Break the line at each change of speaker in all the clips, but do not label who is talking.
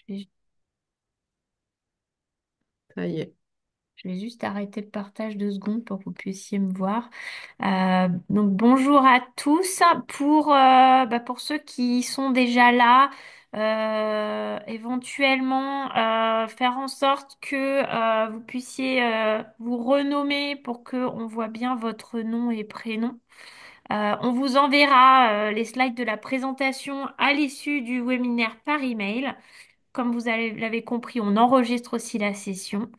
Je vais,
Ça y est.
je vais juste arrêter le partage 2 secondes pour que vous puissiez me voir. Donc bonjour à tous. Pour ceux qui sont déjà là, éventuellement faire en sorte que vous puissiez vous renommer pour que on voit bien votre nom et prénom. On vous enverra les slides de la présentation à l'issue du webinaire par email. Comme l'avez compris, on enregistre aussi la session.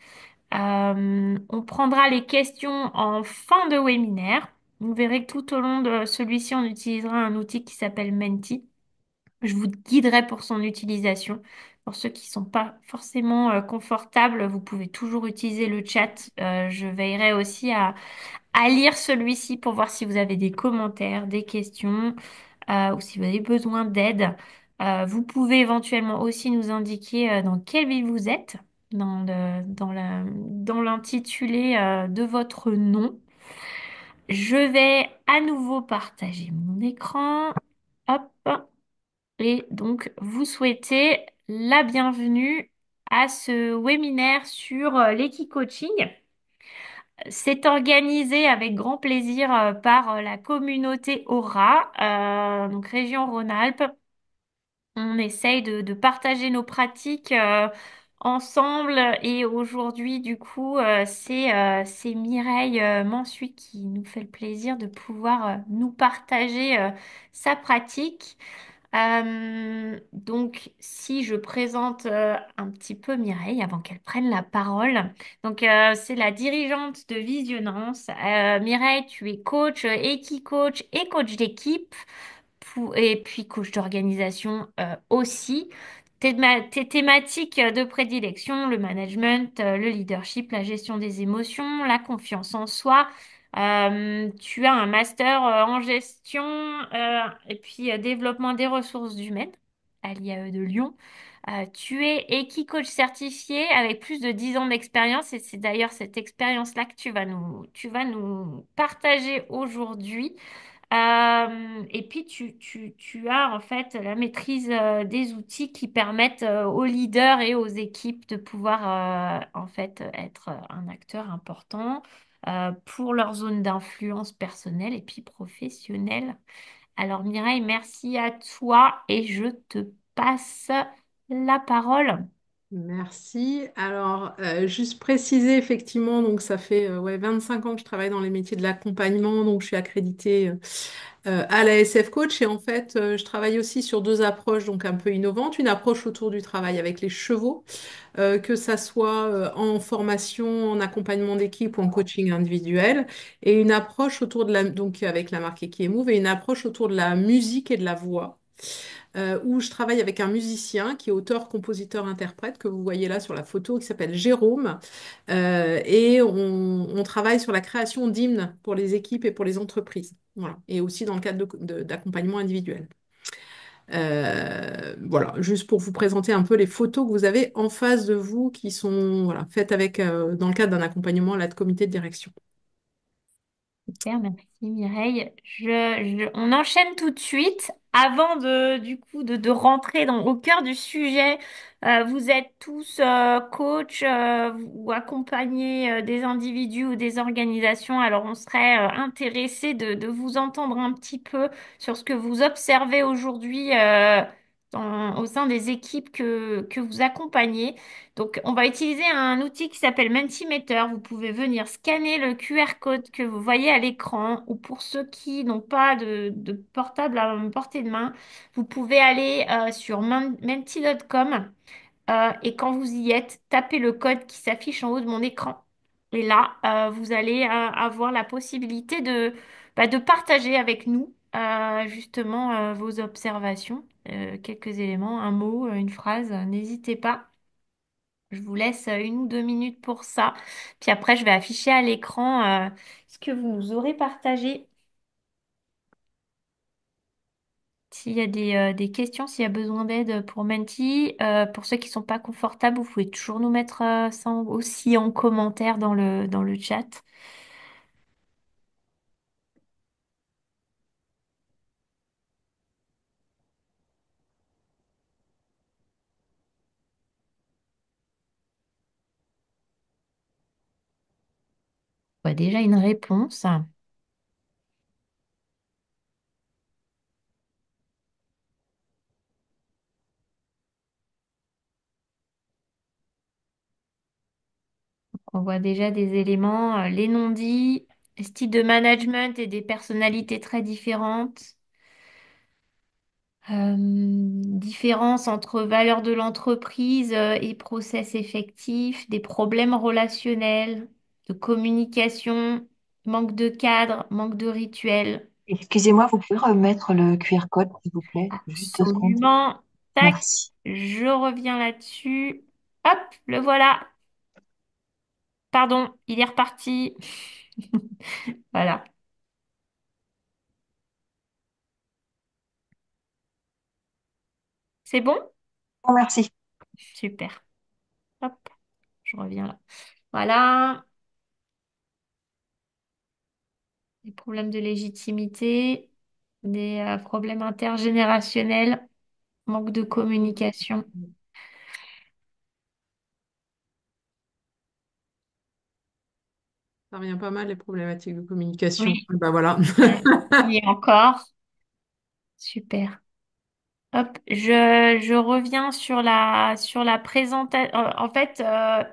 On prendra les questions en fin de webinaire. Vous verrez que tout au long de celui-ci, on utilisera un outil qui s'appelle Menti. Je vous guiderai pour son utilisation. Pour ceux qui ne sont pas forcément confortables, vous pouvez toujours utiliser le chat. Je veillerai aussi à lire celui-ci pour voir si vous avez des commentaires, des questions ou si vous avez besoin d'aide. Vous pouvez éventuellement aussi nous indiquer dans quelle ville vous êtes, dans l'intitulé de votre nom. Je vais à nouveau partager mon écran. Hop. Et donc, vous souhaitez la bienvenue à ce webinaire sur l'Equicoaching. C'est organisé avec grand plaisir par la communauté Aura, donc région Rhône-Alpes. On essaye de partager nos pratiques ensemble et aujourd'hui, du coup, c'est Mireille Mansuy qui nous fait le plaisir de pouvoir nous partager sa pratique. Donc, si je présente un petit peu Mireille avant qu'elle prenne la parole. Donc, c'est la dirigeante de Visionnance. Mireille, tu es coach, coach et coach d'équipe et puis coach d'organisation aussi. Tes thématiques de prédilection, le management, le leadership, la gestion des émotions, la confiance en soi. Tu as un master en gestion et puis développement des ressources humaines à l'IAE de Lyon. Tu es Equicoach certifié avec plus de 10 ans d'expérience et c'est d'ailleurs cette expérience-là que tu vas nous partager aujourd'hui. Et puis tu as en fait la maîtrise des outils qui permettent aux leaders et aux équipes de pouvoir en fait être un acteur important pour leur zone d'influence personnelle et puis professionnelle. Alors Mireille, merci à toi et je te passe la parole.
Merci. Alors, juste préciser, effectivement, donc ça fait 25 ans que je travaille dans les métiers de l'accompagnement, donc je suis accréditée à la SF Coach et en fait, je travaille aussi sur deux approches donc un peu innovantes. Une approche autour du travail avec les chevaux, que ça soit en formation, en accompagnement d'équipe ou en coaching individuel, et une approche autour de donc avec la marque Equiemove et une approche autour de la musique et de la voix où je travaille avec un musicien qui est auteur, compositeur, interprète, que vous voyez là sur la photo, qui s'appelle Jérôme. Et on travaille sur la création d'hymnes pour les équipes et pour les entreprises. Voilà. Et aussi dans le cadre d'accompagnement individuel. Voilà, juste pour vous présenter un peu les photos que vous avez en face de vous qui sont voilà, faites avec, dans le cadre d'un accompagnement à la comité de direction.
Super, merci Mireille. On enchaîne tout de suite. Avant du coup, de rentrer au cœur du sujet, vous êtes tous coach ou accompagnez des individus ou des organisations. Alors, on serait intéressé de vous entendre un petit peu sur ce que vous observez aujourd'hui au sein des équipes que vous accompagnez. Donc, on va utiliser un outil qui s'appelle Mentimeter. Vous pouvez venir scanner le QR code que vous voyez à l'écran ou pour ceux qui n'ont pas de portable à portée de main, vous pouvez aller sur menti.com et quand vous y êtes, tapez le code qui s'affiche en haut de mon écran. Et là, vous allez avoir la possibilité de partager avec nous justement vos observations, quelques éléments, un mot, une phrase. N'hésitez pas. Je vous laisse 1 ou 2 minutes pour ça. Puis après, je vais afficher à l'écran ce que vous nous aurez partagé. S'il y a des questions, s'il y a besoin d'aide pour Menti, pour ceux qui sont pas confortables, vous pouvez toujours nous mettre ça aussi en commentaire dans le chat. On voit déjà une réponse. On voit déjà des éléments, les non-dits, style de management et des personnalités très différentes. Différence entre valeurs de l'entreprise et process effectifs, des problèmes relationnels, de communication, manque de cadre, manque de rituel.
Excusez-moi, vous pouvez remettre le QR code, s'il vous plaît? Juste 2 secondes.
Absolument. Tac,
Merci.
je reviens là-dessus. Hop, le voilà. Pardon, il est reparti. Voilà. C'est bon?
Bon, merci.
Super. Hop, je reviens là. Voilà. Des problèmes de légitimité, des problèmes intergénérationnels, manque de communication.
Ça revient pas mal les problématiques de communication.
Oui,
Bah voilà.
et encore. Super. Hop, je reviens sur la présentation. En fait,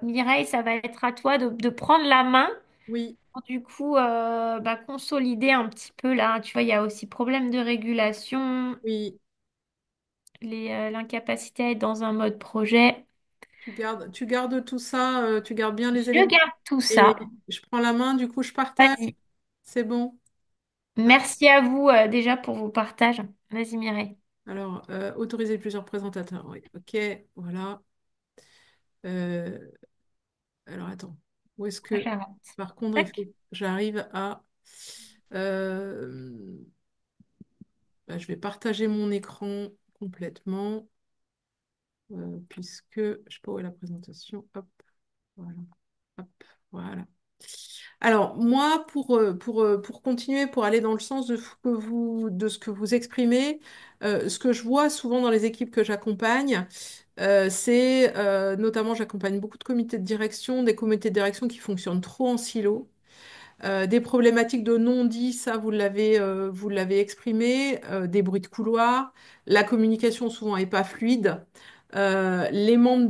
Mireille, ça va être à toi de prendre la main
Oui,
pour du coup bah, consolider un petit peu là. Tu vois, il y a aussi problème de régulation,
oui.
l'incapacité à être dans un mode projet.
Tu gardes tout ça, tu gardes bien les
Je
éléments.
garde tout
Et
ça.
je prends la main, du coup, je partage.
Vas-y.
C'est bon. Hop.
Merci à vous déjà pour vos partages. Vas-y, Mireille.
Alors, autoriser plusieurs présentateurs. Oui, ok, voilà. Euh, alors, attends. Où est-ce
Ah,
que,
j'arrête.
par contre, il faut
Tac.
que j'arrive à... euh, bah, je vais partager mon écran complètement, puisque je sais pas où est la présentation. Hop, voilà. Hop, voilà. Alors, moi, pour continuer, pour aller dans le sens de ce que vous exprimez, ce que je vois souvent dans les équipes que j'accompagne, c'est notamment, j'accompagne beaucoup de comités de direction, des comités de direction qui fonctionnent trop en silo. Des problématiques de non-dit, ça vous l'avez exprimé, des bruits de couloir, la communication souvent n'est pas fluide. Les membres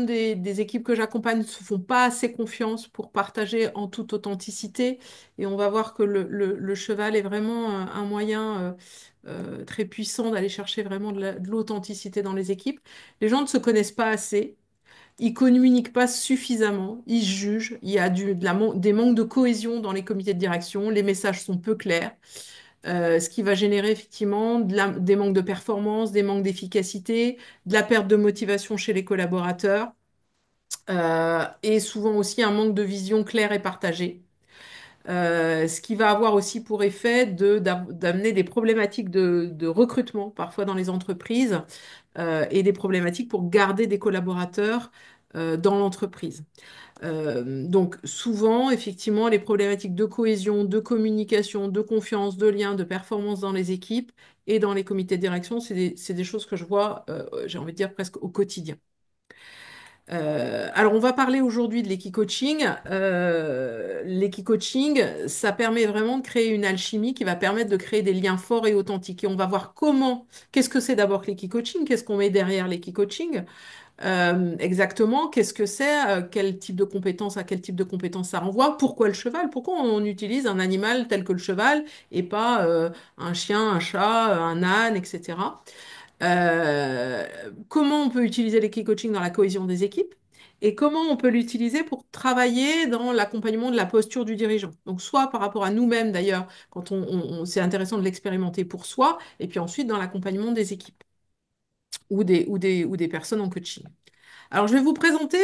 des équipes que j'accompagne ne se font pas assez confiance pour partager en toute authenticité et on va voir que le cheval est vraiment un moyen très puissant d'aller chercher vraiment de l'authenticité dans les équipes. Les gens ne se connaissent pas assez. Ils communiquent pas suffisamment, ils jugent, il y a des manques de cohésion dans les comités de direction, les messages sont peu clairs, ce qui va générer effectivement des manques de performance, des manques d'efficacité, de la perte de motivation chez les collaborateurs, et souvent aussi un manque de vision claire et partagée. Ce qui va avoir aussi pour effet d'amener des problématiques de recrutement, parfois dans les entreprises, et des problématiques pour garder des collaborateurs dans l'entreprise. Donc souvent, effectivement, les problématiques de cohésion, de communication, de confiance, de lien, de performance dans les équipes et dans les comités de direction, c'est des choses que je vois, j'ai envie de dire, presque au quotidien. Alors, on va parler aujourd'hui de l'equi-coaching. L'equi-coaching, ça permet vraiment de créer une alchimie qui va permettre de créer des liens forts et authentiques. Et on va voir qu'est-ce que c'est d'abord que l'equi-coaching, qu'est-ce qu'on met derrière l'equi-coaching, exactement, qu'est-ce que c'est, quel type de compétences, à quel type de compétences ça renvoie, pourquoi le cheval, pourquoi on utilise un animal tel que le cheval et pas un chien, un chat, un âne, etc. Euh, Comment on peut utiliser l'équipe-coaching dans la cohésion des équipes et comment on peut l'utiliser pour travailler dans l'accompagnement de la posture du dirigeant. Donc, soit par rapport à nous-mêmes d'ailleurs, quand c'est intéressant de l'expérimenter pour soi, et puis ensuite dans l'accompagnement des équipes ou des personnes en coaching. Alors, je vais vous présenter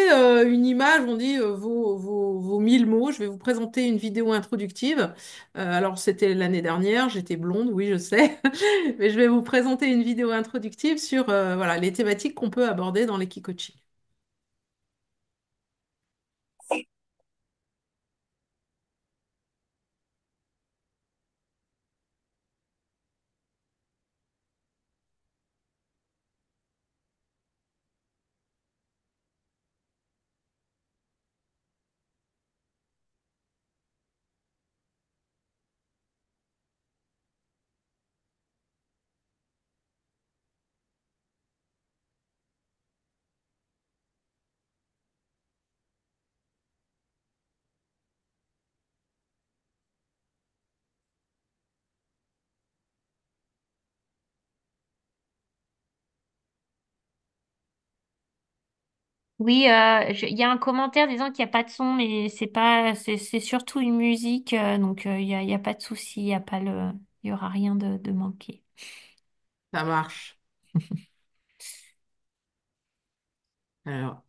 une image, on dit vos 1000 mots. Je vais vous présenter une vidéo introductive. Alors, c'était l'année dernière, j'étais blonde, oui, je sais. Mais je vais vous présenter une vidéo introductive sur voilà, les thématiques qu'on peut aborder dans l'équipe-coaching.
Oui, il y a un commentaire disant qu'il n'y a pas de son, mais c'est pas, c'est surtout une musique, donc il y a pas de souci, il y a pas le, il y aura rien de manqué.
Ça marche. Alors,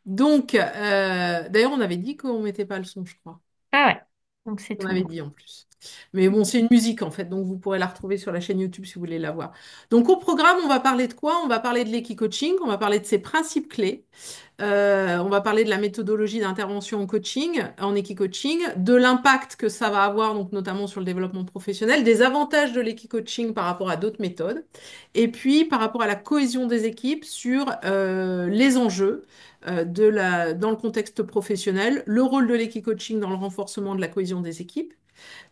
donc, d'ailleurs, on avait dit qu'on mettait pas le son, je crois.
Ah ouais, donc c'est
On
tout
avait
bon.
dit en plus. Mais bon, c'est une musique en fait, donc vous pourrez la retrouver sur la chaîne YouTube si vous voulez la voir. Donc au programme, on va parler de quoi? On va parler de l'equi-coaching, on va parler de ses principes clés. On va parler de la méthodologie d'intervention en coaching, en equi-coaching, de l'impact que ça va avoir, donc notamment sur le développement professionnel, des avantages de l'equi-coaching par rapport à d'autres méthodes, et puis par rapport à la cohésion des équipes sur les enjeux dans le contexte professionnel, le rôle de l'equi-coaching dans le renforcement de la cohésion des équipes,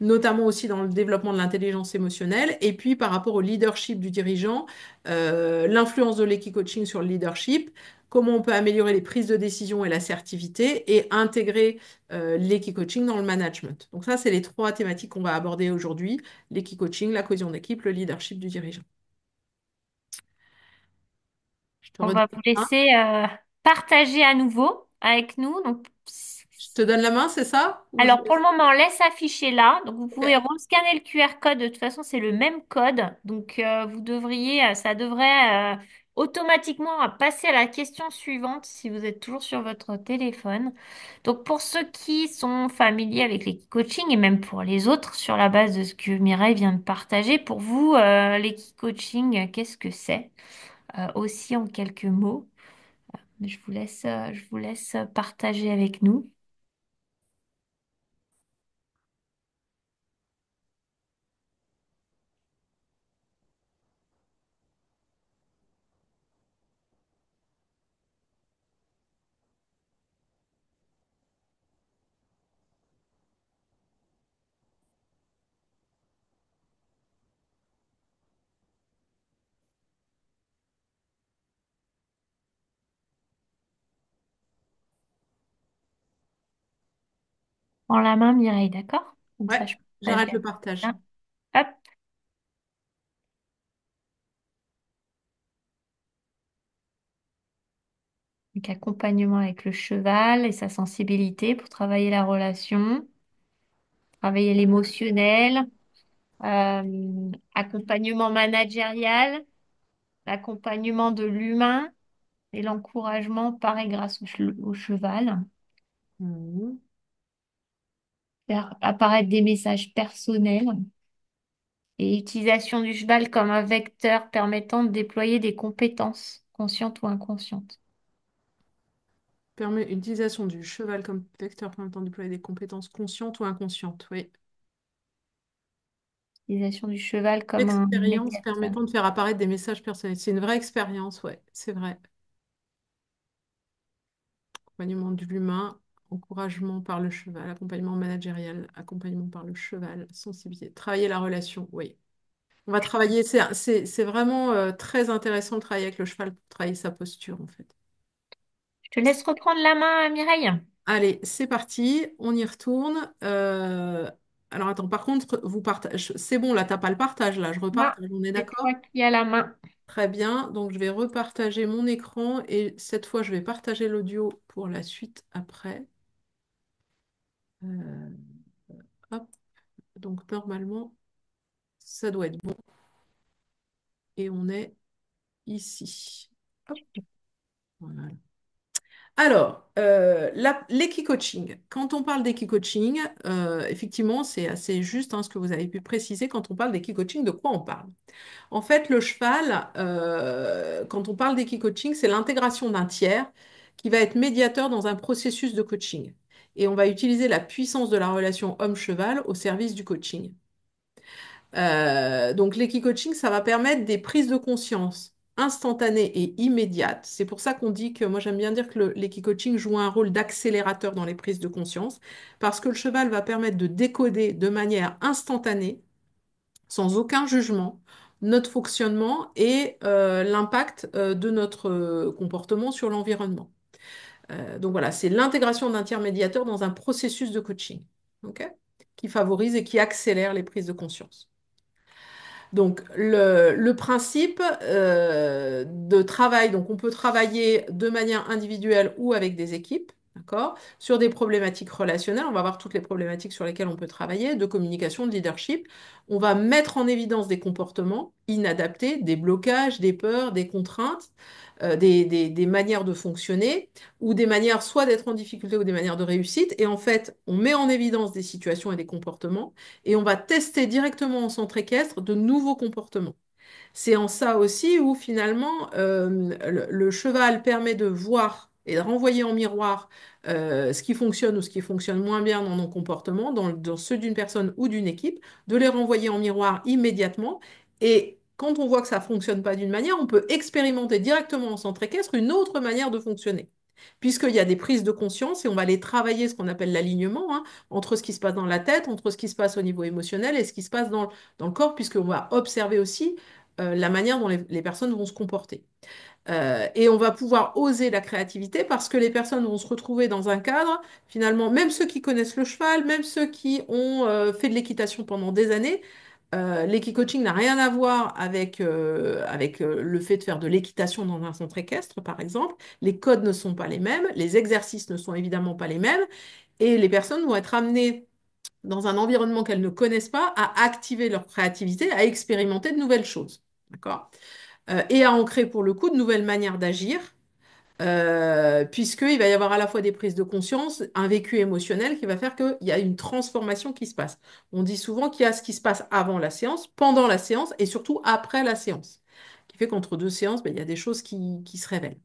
notamment aussi dans le développement de l'intelligence émotionnelle, et puis par rapport au leadership du dirigeant, l'influence de l'equi-coaching sur le leadership, comment on peut améliorer les prises de décision et l'assertivité, et intégrer l'equi-coaching dans le management. Donc ça, c'est les trois thématiques qu'on va aborder aujourd'hui, l'equi-coaching, la cohésion d'équipe, le leadership du dirigeant. Je te
On
redonne
va vous
la main.
laisser partager à nouveau avec nous. Donc,
Je te donne la main, c'est ça? Ou je
alors, pour
laisse.
le moment, laisse afficher là. Donc, vous pouvez
Ok.
rescanner le QR code. De toute façon, c'est le même code. Donc, vous devriez, ça devrait automatiquement passer à la question suivante si vous êtes toujours sur votre téléphone. Donc, pour ceux qui sont familiers avec les coaching et même pour les autres, sur la base de ce que Mireille vient de partager, pour vous, les coaching, qu'est-ce que c'est? Aussi en quelques mots. Je vous laisse partager avec nous. Prends la main, Mireille, d'accord? Comme
Ouais,
ça, je partage
j'arrête le
bien.
partage.
Hop. Donc, accompagnement avec le cheval et sa sensibilité pour travailler la relation, travailler l'émotionnel, accompagnement managérial, l'accompagnement de l'humain et l'encouragement par et grâce au cheval.
Mhm.
Faire apparaître des messages personnels et utilisation du cheval comme un vecteur permettant de déployer des compétences, conscientes ou inconscientes.
Permet l'utilisation du cheval comme vecteur permettant de déployer des compétences conscientes ou inconscientes. Oui.
Utilisation du cheval comme un
Expérience
médiateur.
permettant de faire apparaître des messages personnels. C'est une vraie expérience, ouais, c'est vrai. Accompagnement de l'humain, encouragement par le cheval, accompagnement managérial, accompagnement par le cheval, sensibilité, travailler la relation, oui. On va travailler, c'est vraiment très intéressant de travailler avec le cheval pour travailler sa posture, en fait.
Je te laisse reprendre la main, Mireille.
Allez, c'est parti, on y retourne. Alors attends, par contre, vous partagez. C'est bon, là, t'as pas le partage, là, je
Non,
repartage, on est
c'est toi
d'accord?
qui as la main.
Très bien, donc je vais repartager mon écran et cette fois, je vais partager l'audio pour la suite après. Euh, hop, donc normalement, ça doit être bon et on est ici. Hop, voilà. Alors, l'équi-coaching. Quand on parle d'équi-coaching, effectivement, c'est assez juste hein, ce que vous avez pu préciser. Quand on parle d'équi-coaching, de quoi on parle? En fait, le cheval, quand on parle d'équi-coaching, c'est l'intégration d'un tiers qui va être médiateur dans un processus de coaching. Et on va utiliser la puissance de la relation homme-cheval au service du coaching. Donc l'équi-coaching, ça va permettre des prises de conscience instantanées et immédiates. C'est pour ça qu'on dit que, moi j'aime bien dire que l'équi-coaching joue un rôle d'accélérateur dans les prises de conscience, parce que le cheval va permettre de décoder de manière instantanée, sans aucun jugement, notre fonctionnement et l'impact de notre comportement sur l'environnement. Donc voilà, c'est l'intégration d'un tiers médiateur dans un processus de coaching, ok, qui favorise et qui accélère les prises de conscience. Donc, le principe de travail, donc on peut travailler de manière individuelle ou avec des équipes, d'accord? Sur des problématiques relationnelles, on va voir toutes les problématiques sur lesquelles on peut travailler, de communication, de leadership. On va mettre en évidence des comportements inadaptés, des blocages, des peurs, des contraintes, des manières de fonctionner ou des manières soit d'être en difficulté ou des manières de réussite. Et en fait, on met en évidence des situations et des comportements et on va tester directement en centre équestre de nouveaux comportements. C'est en ça aussi où finalement le cheval permet de voir et de renvoyer en miroir ce qui fonctionne ou ce qui fonctionne moins bien dans nos comportements, dans ceux d'une personne ou d'une équipe, de les renvoyer en miroir immédiatement. Et quand on voit que ça ne fonctionne pas d'une manière, on peut expérimenter directement en centre équestre une autre manière de fonctionner. Puisqu'il y a des prises de conscience et on va les travailler, ce qu'on appelle l'alignement, hein, entre ce qui se passe dans la tête, entre ce qui se passe au niveau émotionnel et ce qui se passe dans le corps, puisqu'on va observer aussi la manière dont les personnes vont se comporter. Et on va pouvoir oser la créativité parce que les personnes vont se retrouver dans un cadre, finalement, même ceux qui connaissent le cheval, même ceux qui ont fait de l'équitation pendant des années, l'équicoaching n'a rien à voir avec le fait de faire de l'équitation dans un centre équestre, par exemple. Les codes ne sont pas les mêmes, les exercices ne sont évidemment pas les mêmes, et les personnes vont être amenées dans un environnement qu'elles ne connaissent pas à activer leur créativité, à expérimenter de nouvelles choses. D'accord? Et à ancrer pour le coup de nouvelles manières d'agir, puisqu'il va y avoir à la fois des prises de conscience, un vécu émotionnel qui va faire qu'il y a une transformation qui se passe. On dit souvent qu'il y a ce qui se passe avant la séance, pendant la séance et surtout après la séance, qui fait qu'entre deux séances, ben, il y a des choses qui se révèlent.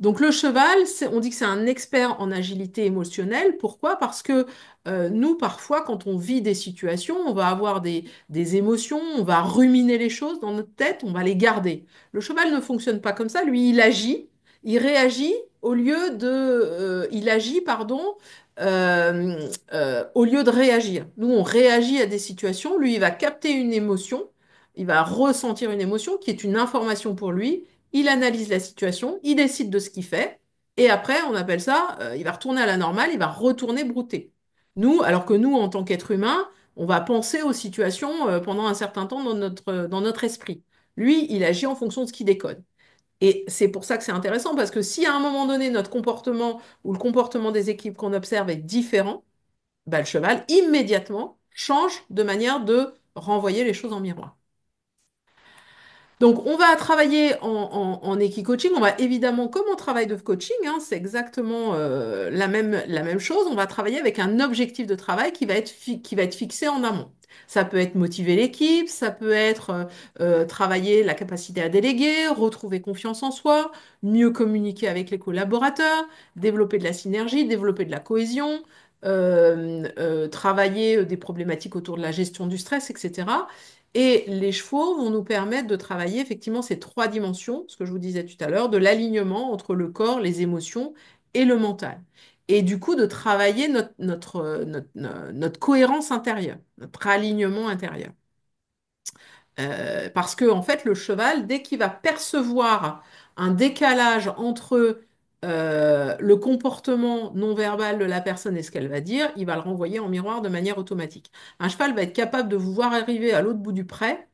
Donc le cheval, on dit que c'est un expert en agilité émotionnelle. Pourquoi? Parce que nous, parfois, quand on vit des situations, on va avoir des émotions, on va ruminer les choses dans notre tête, on va les garder. Le cheval ne fonctionne pas comme ça. Lui, il agit, il réagit il agit, pardon, au lieu de réagir. Nous, on réagit à des situations. Lui, il va capter une émotion, il va ressentir une émotion qui est une information pour lui, il analyse la situation, il décide de ce qu'il fait, et après, on appelle ça, il va retourner à la normale, il va retourner brouter. Nous, alors que nous, en tant qu'être humain, on va penser aux situations pendant un certain temps dans notre esprit. Lui, il agit en fonction de ce qu'il décode. Et c'est pour ça que c'est intéressant, parce que si à un moment donné, notre comportement ou le comportement des équipes qu'on observe est différent, bah, le cheval, immédiatement, change de manière de renvoyer les choses en miroir. Donc, on va travailler en équi-coaching. On va évidemment, comme on travaille de coaching, hein, c'est exactement la même chose. On va travailler avec un objectif de travail qui va être fixé en amont. Ça peut être motiver l'équipe, ça peut être travailler la capacité à déléguer, retrouver confiance en soi, mieux communiquer avec les collaborateurs, développer de la synergie, développer de la cohésion, travailler des problématiques autour de la gestion du stress, etc. Et les chevaux vont nous permettre de travailler effectivement ces trois dimensions, ce que je vous disais tout à l'heure, de l'alignement entre le corps, les émotions et le mental. Et du coup, de travailler notre cohérence intérieure, notre alignement intérieur. Parce que, en fait, le cheval, dès qu'il va percevoir un décalage entre le comportement non verbal de la personne et ce qu'elle va dire, il va le renvoyer en miroir de manière automatique. Un cheval va être capable de vous voir arriver à l'autre bout du pré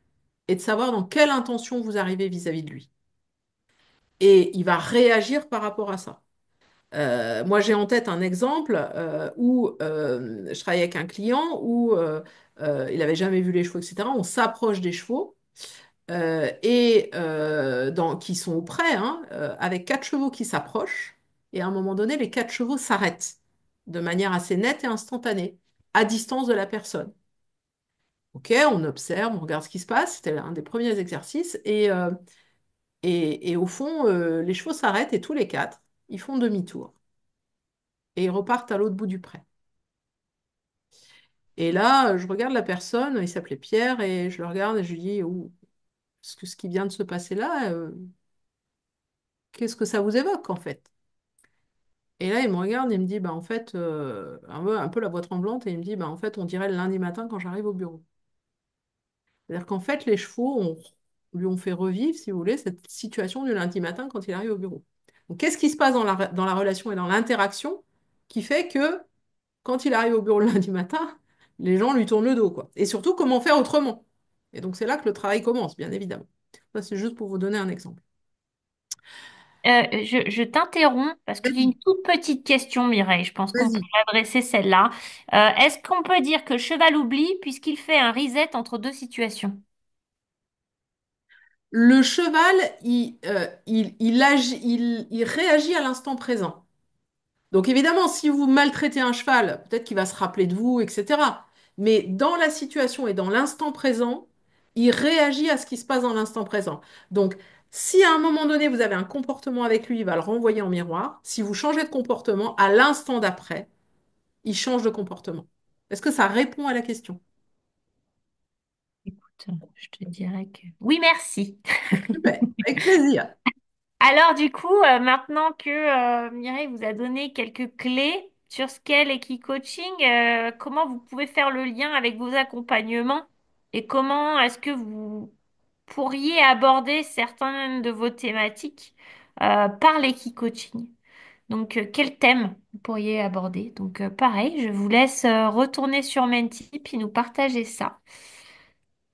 et de savoir dans quelle intention vous arrivez vis-à-vis de lui. Et il va réagir par rapport à ça. Moi, j'ai en tête un exemple où je travaillais avec un client où il n'avait jamais vu les chevaux, etc. On s'approche des chevaux qui sont au pré, hein, avec quatre chevaux qui s'approchent. Et à un moment donné, les quatre chevaux s'arrêtent de manière assez nette et instantanée, à distance de la personne. Ok, on observe, on regarde ce qui se passe. C'était un des premiers exercices. Et au fond, les chevaux s'arrêtent et tous les quatre, ils font demi-tour. Et ils repartent à l'autre bout du pré. Et là, je regarde la personne, il s'appelait Pierre, et je le regarde et je lui dis, oh, ce qui vient de se passer là, qu'est-ce que ça vous évoque en fait? Et là, il me regarde et il me dit, bah, en fait, un peu la voix tremblante, et il me dit, bah, en fait, on dirait le lundi matin quand j'arrive au bureau. C'est-à-dire qu'en fait, les chevaux lui ont fait revivre, si vous voulez, cette situation du lundi matin quand il arrive au bureau. Donc, qu'est-ce qui se passe dans la relation et dans l'interaction qui fait que quand il arrive au bureau le lundi matin, les gens lui tournent le dos, quoi. Et surtout, comment faire autrement? Et donc, c'est là que le travail commence, bien évidemment. Ça, c'est juste pour vous donner un exemple.
Je t'interromps parce que j'ai
Vas-y,
une toute petite question, Mireille. Je pense qu'on peut
vas-y.
adresser celle-là. Est-ce qu'on peut dire que le cheval oublie puisqu'il fait un reset entre deux situations?
Le cheval, il réagit à l'instant présent. Donc évidemment, si vous maltraitez un cheval, peut-être qu'il va se rappeler de vous, etc. Mais dans la situation et dans l'instant présent, il réagit à ce qui se passe dans l'instant présent. Donc, si à un moment donné, vous avez un comportement avec lui, il va le renvoyer en miroir. Si vous changez de comportement, à l'instant d'après, il change de comportement. Est-ce que ça répond à la question?
Écoute, je te dirais que... Oui, merci.
Super, avec plaisir.
Alors du coup, maintenant que Mireille vous a donné quelques clés sur ce qu'est l'equi-coaching, comment vous pouvez faire le lien avec vos accompagnements et comment est-ce que vous pourriez aborder certaines de vos thématiques par l'equi-coaching? Donc, quel thème vous pourriez aborder? Donc, pareil, je vous laisse retourner sur Menti puis nous partager ça.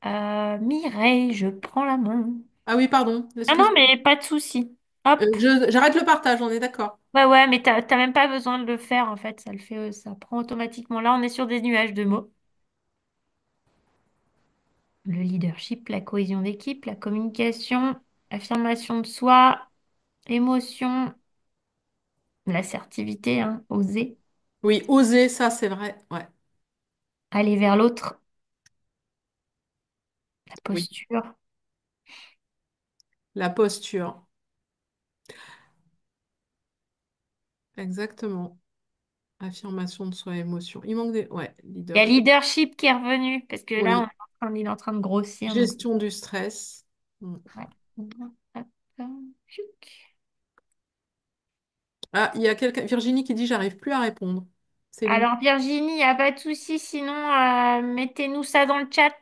Mireille, je prends la main.
Ah oui, pardon,
Ah non,
excuse-moi.
mais pas de souci. Hop.
J'arrête le partage, on est d'accord.
Ouais, ouais, mais t'as même pas besoin de le faire en fait, ça le fait, ça prend automatiquement. Là, on est sur des nuages de mots. Le leadership, la cohésion d'équipe, la communication, l'affirmation de soi, l'émotion, l'assertivité, hein, oser,
Oui, oser, ça c'est vrai. Ouais,
aller vers l'autre, la
oui.
posture.
La posture, exactement. Affirmation de soi, émotion. Il manque des... Ouais,
Il y a
leadership.
leadership qui est revenu parce que là,
Oui.
il est en train de grossir. Donc,
Gestion du stress. Mm.
ouais. Hop, hop, tchouc.
Ah, il y a quelqu'un, Virginie, qui dit j'arrive plus à répondre. C'est lui.
Alors Virginie, il n'y a pas de souci, sinon mettez-nous ça dans le chat.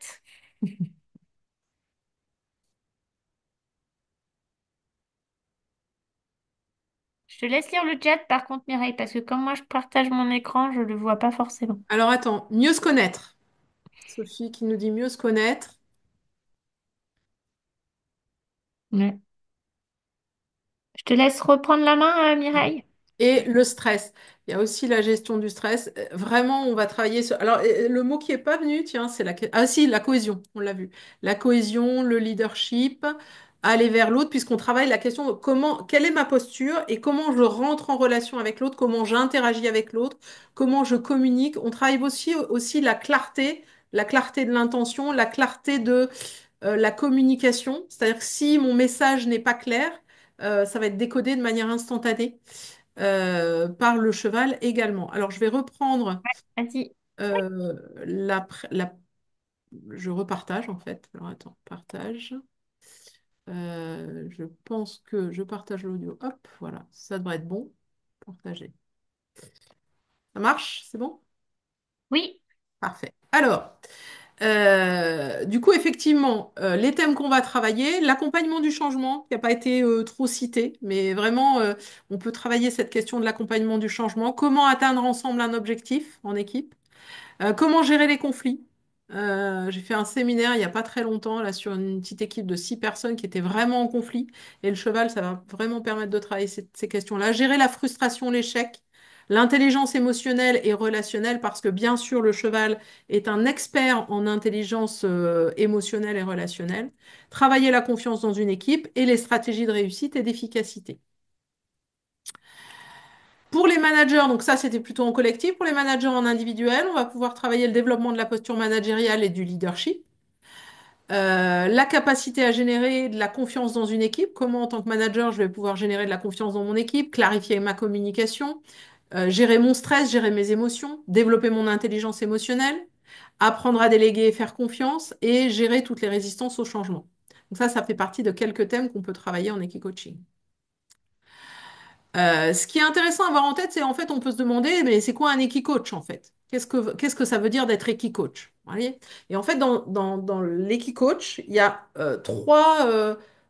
Je te laisse lire le chat par contre, Mireille, parce que comme moi je partage mon écran, je ne le vois pas forcément.
Alors attends, mieux se connaître. Sophie qui nous dit mieux se connaître.
Ouais. Je te laisse reprendre la main, Mireille.
Et le stress. Il y a aussi la gestion du stress. Vraiment, on va travailler sur... Alors, le mot qui est pas venu, tiens, c'est la... Ah si, la cohésion, on l'a vu. La cohésion, le leadership, aller vers l'autre, puisqu'on travaille la question de comment, quelle est ma posture et comment je rentre en relation avec l'autre, comment j'interagis avec l'autre, comment je communique. On travaille aussi la clarté de l'intention, la clarté de la communication. C'est-à-dire que si mon message n'est pas clair, ça va être décodé de manière instantanée par le cheval également. Alors, je vais reprendre
Vas-y.
euh, je repartage en fait. Alors, attends, partage. Je pense que je partage l'audio. Hop, voilà, ça devrait être bon. Partager. Ça marche? C'est bon?
Oui,
Parfait. Alors, du coup, effectivement, les thèmes qu'on va travailler, l'accompagnement du changement, qui n'a pas été trop cité, mais vraiment, on peut travailler cette question de l'accompagnement du changement. Comment atteindre ensemble un objectif en équipe? Comment gérer les conflits? J'ai fait un séminaire il n'y a pas très longtemps là, sur une petite équipe de 6 personnes qui étaient vraiment en conflit. Et le cheval, ça va vraiment permettre de travailler ces questions-là. Gérer la frustration, l'échec, l'intelligence émotionnelle et relationnelle, parce que bien sûr, le cheval est un expert en intelligence émotionnelle et relationnelle. Travailler la confiance dans une équipe et les stratégies de réussite et d'efficacité. Pour les managers, donc ça c'était plutôt en collectif. Pour les managers en individuel, on va pouvoir travailler le développement de la posture managériale et du leadership. La capacité à générer de la confiance dans une équipe. Comment en tant que manager je vais pouvoir générer de la confiance dans mon équipe, clarifier ma communication, gérer mon stress, gérer mes émotions, développer mon intelligence émotionnelle, apprendre à déléguer et faire confiance et gérer toutes les résistances au changement. Donc ça fait partie de quelques thèmes qu'on peut travailler en coaching. Ce qui est intéressant à avoir en tête, c'est en fait, on peut se demander, mais c'est quoi un équi-coach en fait? Qu'est-ce que ça veut dire d'être équi-coach? Vous voyez. Et en fait, dans l'équi-coach,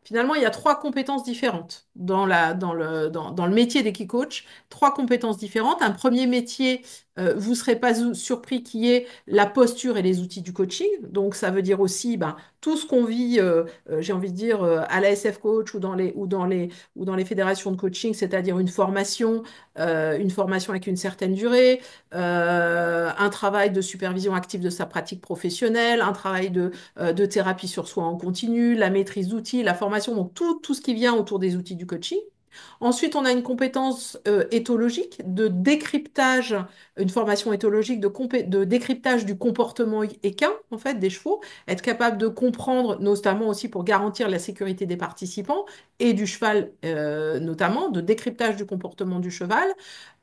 finalement, il y a trois compétences différentes dans le métier d'équi-coach. Trois compétences différentes. Un premier métier Vous ne serez pas surpris qu'il y ait la posture et les outils du coaching. Donc, ça veut dire aussi ben, tout ce qu'on vit, j'ai envie de dire, à la SF Coach ou dans les fédérations de coaching, c'est-à-dire une formation avec une certaine durée, un travail de supervision active de sa pratique professionnelle, un travail de thérapie sur soi en continu, la maîtrise d'outils, la formation, donc tout ce qui vient autour des outils du coaching. Ensuite, on a une compétence éthologique de décryptage, une formation éthologique de décryptage du comportement équin, en fait, des chevaux, être capable de comprendre, notamment aussi pour garantir la sécurité des participants et du cheval, notamment, de décryptage du comportement du cheval,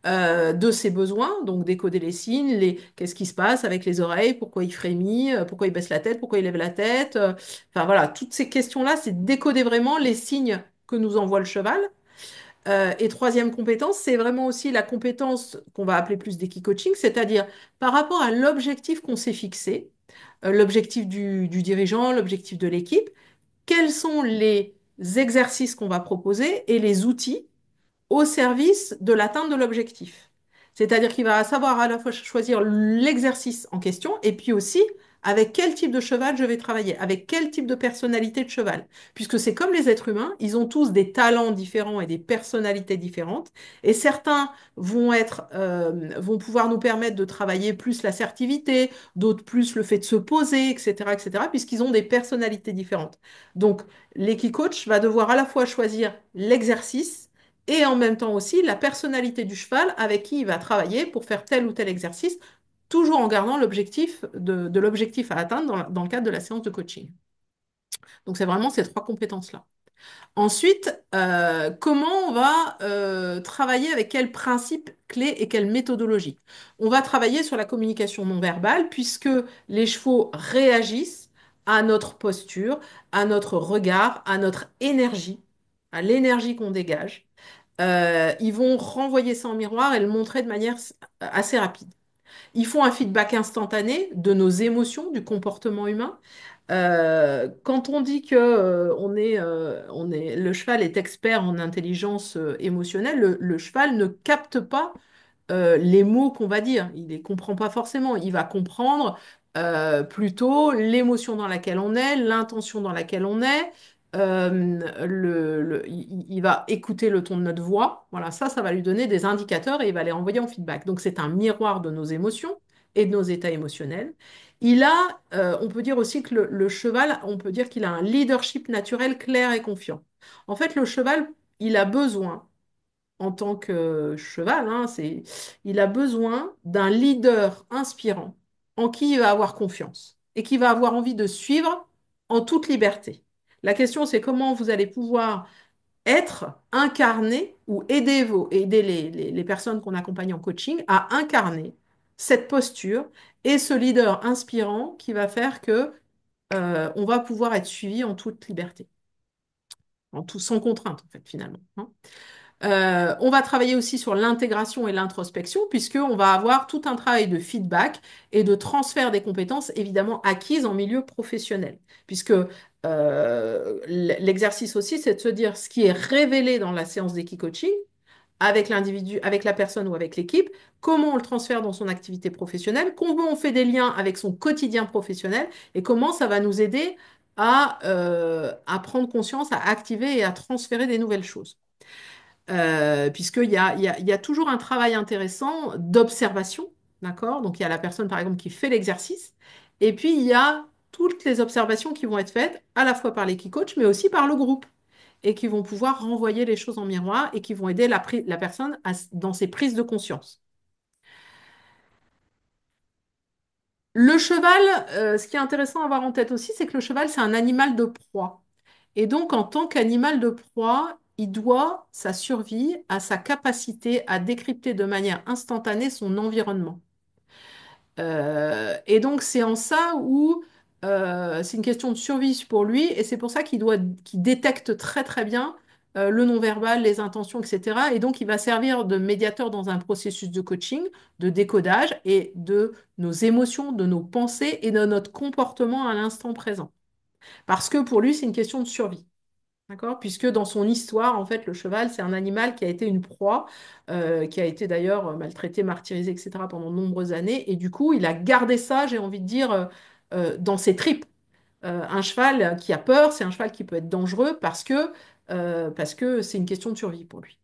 de ses besoins, donc décoder les signes, qu'est-ce qui se passe avec les oreilles, pourquoi il frémit, pourquoi il baisse la tête, pourquoi il lève la tête, enfin voilà, toutes ces questions-là, c'est décoder vraiment les signes que nous envoie le cheval. Et troisième compétence, c'est vraiment aussi la compétence qu'on va appeler plus d'équicoaching, c'est-à-dire par rapport à l'objectif qu'on s'est fixé, l'objectif du dirigeant, l'objectif de l'équipe, quels sont les exercices qu'on va proposer et les outils au service de l'atteinte de l'objectif. C'est-à-dire qu'il va savoir à la fois choisir l'exercice en question et puis aussi avec quel type de cheval je vais travailler, avec quel type de personnalité de cheval. Puisque c'est comme les êtres humains, ils ont tous des talents différents et des personnalités différentes. Et certains vont pouvoir nous permettre de travailler plus l'assertivité, d'autres plus le fait de se poser, etc., puisqu'ils ont des personnalités différentes. Donc, l'équicoach va devoir à la fois choisir l'exercice et en même temps aussi la personnalité du cheval avec qui il va travailler pour faire tel ou tel exercice, toujours en gardant l'objectif de l'objectif à atteindre dans le cadre de la séance de coaching. Donc c'est vraiment ces trois compétences-là. Ensuite, comment on va travailler avec quels principes clés et quelle méthodologie? On va travailler sur la communication non verbale puisque les chevaux réagissent à notre posture, à notre regard, à notre énergie, à l'énergie qu'on dégage. Ils vont renvoyer ça en miroir et le montrer de manière assez rapide. Ils font un feedback instantané de nos émotions, du comportement humain. Quand on dit que le cheval est expert en intelligence émotionnelle, le cheval ne capte pas les mots qu'on va dire. Il les comprend pas forcément. Il va comprendre plutôt l'émotion dans laquelle on est, l'intention dans laquelle on est. Il va écouter le ton de notre voix. Voilà, ça va lui donner des indicateurs et il va les renvoyer en feedback. Donc c'est un miroir de nos émotions et de nos états émotionnels. On peut dire aussi que le cheval, on peut dire qu'il a un leadership naturel clair et confiant. En fait, le cheval, il a besoin en tant que cheval, hein, il a besoin d'un leader inspirant en qui il va avoir confiance et qui va avoir envie de suivre en toute liberté. La question, c'est comment vous allez pouvoir être incarné ou aider les personnes qu'on accompagne en coaching à incarner cette posture et ce leader inspirant qui va faire que on va pouvoir être suivi en toute liberté, sans contrainte en fait finalement, hein. On va travailler aussi sur l'intégration et l'introspection, puisqu'on va avoir tout un travail de feedback et de transfert des compétences, évidemment acquises en milieu professionnel. Puisque l'exercice aussi, c'est de se dire ce qui est révélé dans la séance d'équicoaching avec l'individu, avec la personne ou avec l'équipe, comment on le transfère dans son activité professionnelle, comment on fait des liens avec son quotidien professionnel et comment ça va nous aider à prendre conscience, à activer et à transférer des nouvelles choses. Il y a toujours un travail intéressant d'observation, d'accord? Donc il y a la personne, par exemple, qui fait l'exercice, et puis il y a toutes les observations qui vont être faites à la fois par l'équipe coach, mais aussi par le groupe, et qui vont pouvoir renvoyer les choses en miroir et qui vont aider la personne dans ses prises de conscience. Le cheval, ce qui est intéressant à avoir en tête aussi, c'est que le cheval, c'est un animal de proie. Et donc, en tant qu'animal de proie, il doit sa survie à sa capacité à décrypter de manière instantanée son environnement. Et donc, c'est en ça où c'est une question de survie pour lui, et c'est pour ça qu'il détecte très très bien le non-verbal, les intentions, etc. Et donc, il va servir de médiateur dans un processus de coaching, de décodage et de nos émotions, de nos pensées et de notre comportement à l'instant présent. Parce que pour lui, c'est une question de survie. D'accord? Puisque dans son histoire, en fait, le cheval, c'est un animal qui a été une proie, qui a été d'ailleurs maltraité, martyrisé, etc. pendant de nombreuses années. Et du coup, il a gardé ça, j'ai envie de dire, dans ses tripes. Un cheval qui a peur, c'est un cheval qui peut être dangereux parce que c'est une question de survie pour lui.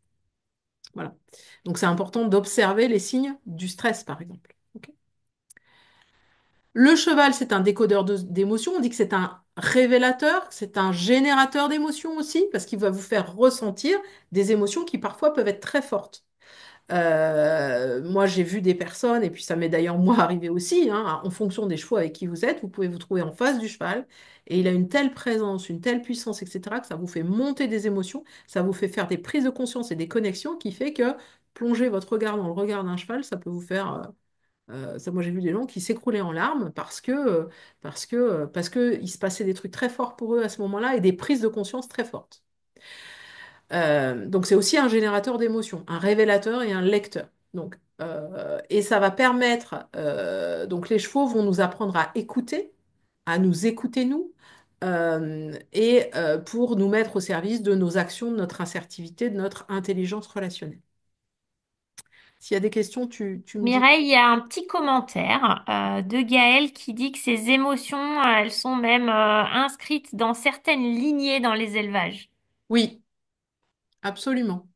Voilà. Donc c'est important d'observer les signes du stress, par exemple. Ok. Le cheval, c'est un décodeur d'émotions. On dit que c'est un révélateur, que c'est un générateur d'émotions aussi, parce qu'il va vous faire ressentir des émotions qui parfois peuvent être très fortes. Moi, j'ai vu des personnes, et puis ça m'est d'ailleurs moi arrivé aussi, hein, en fonction des chevaux avec qui vous êtes, vous pouvez vous trouver en face du cheval, et il a une telle présence, une telle puissance, etc., que ça vous fait monter des émotions, ça vous fait faire des prises de conscience et des connexions qui fait que plonger votre regard dans le regard d'un cheval, ça peut vous faire ça, moi, j'ai vu des gens qui s'écroulaient en larmes parce que il se passait des trucs très forts pour eux à ce moment-là et des prises de conscience très fortes. Donc, c'est aussi un générateur d'émotions, un révélateur et un lecteur. Donc, et ça va permettre, donc les chevaux vont nous apprendre à nous écouter nous, pour nous mettre au service de nos actions, de notre assertivité, de notre intelligence relationnelle. S'il y a des questions, tu me dis.
Mireille, il y a un petit commentaire de Gaël qui dit que ces émotions, elles sont même inscrites dans certaines lignées dans les élevages.
Oui, absolument.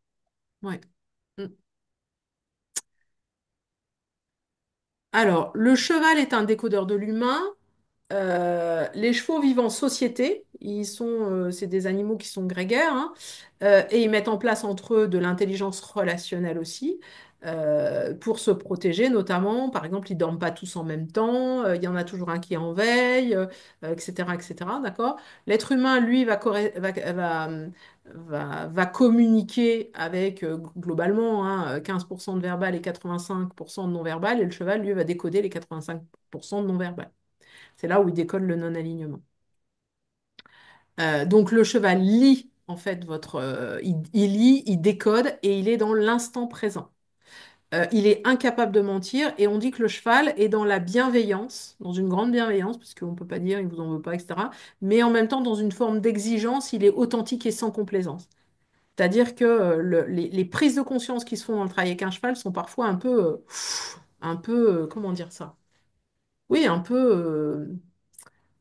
Ouais. Mm. Alors, le cheval est un décodeur de l'humain. Les chevaux vivent en société. C'est des animaux qui sont grégaires, hein, et ils mettent en place entre eux de l'intelligence relationnelle aussi, pour se protéger, notamment. Par exemple, ils dorment pas tous en même temps. Il y en a toujours un qui est en veille, etc., etc. D'accord? L'être humain, lui, va communiquer avec globalement, hein, 15% de verbal et 85% de non-verbal, et le cheval, lui, va décoder les 85% de non-verbal. C'est là où il décode le non-alignement. Donc le cheval lit, en fait, il lit, il décode et il est dans l'instant présent. Il est incapable de mentir et on dit que le cheval est dans la bienveillance, dans une grande bienveillance, parce qu'on ne peut pas dire il vous en veut pas, etc. Mais en même temps, dans une forme d'exigence, il est authentique et sans complaisance. C'est-à-dire que les prises de conscience qui se font dans le travail avec un cheval sont parfois comment dire ça? Oui,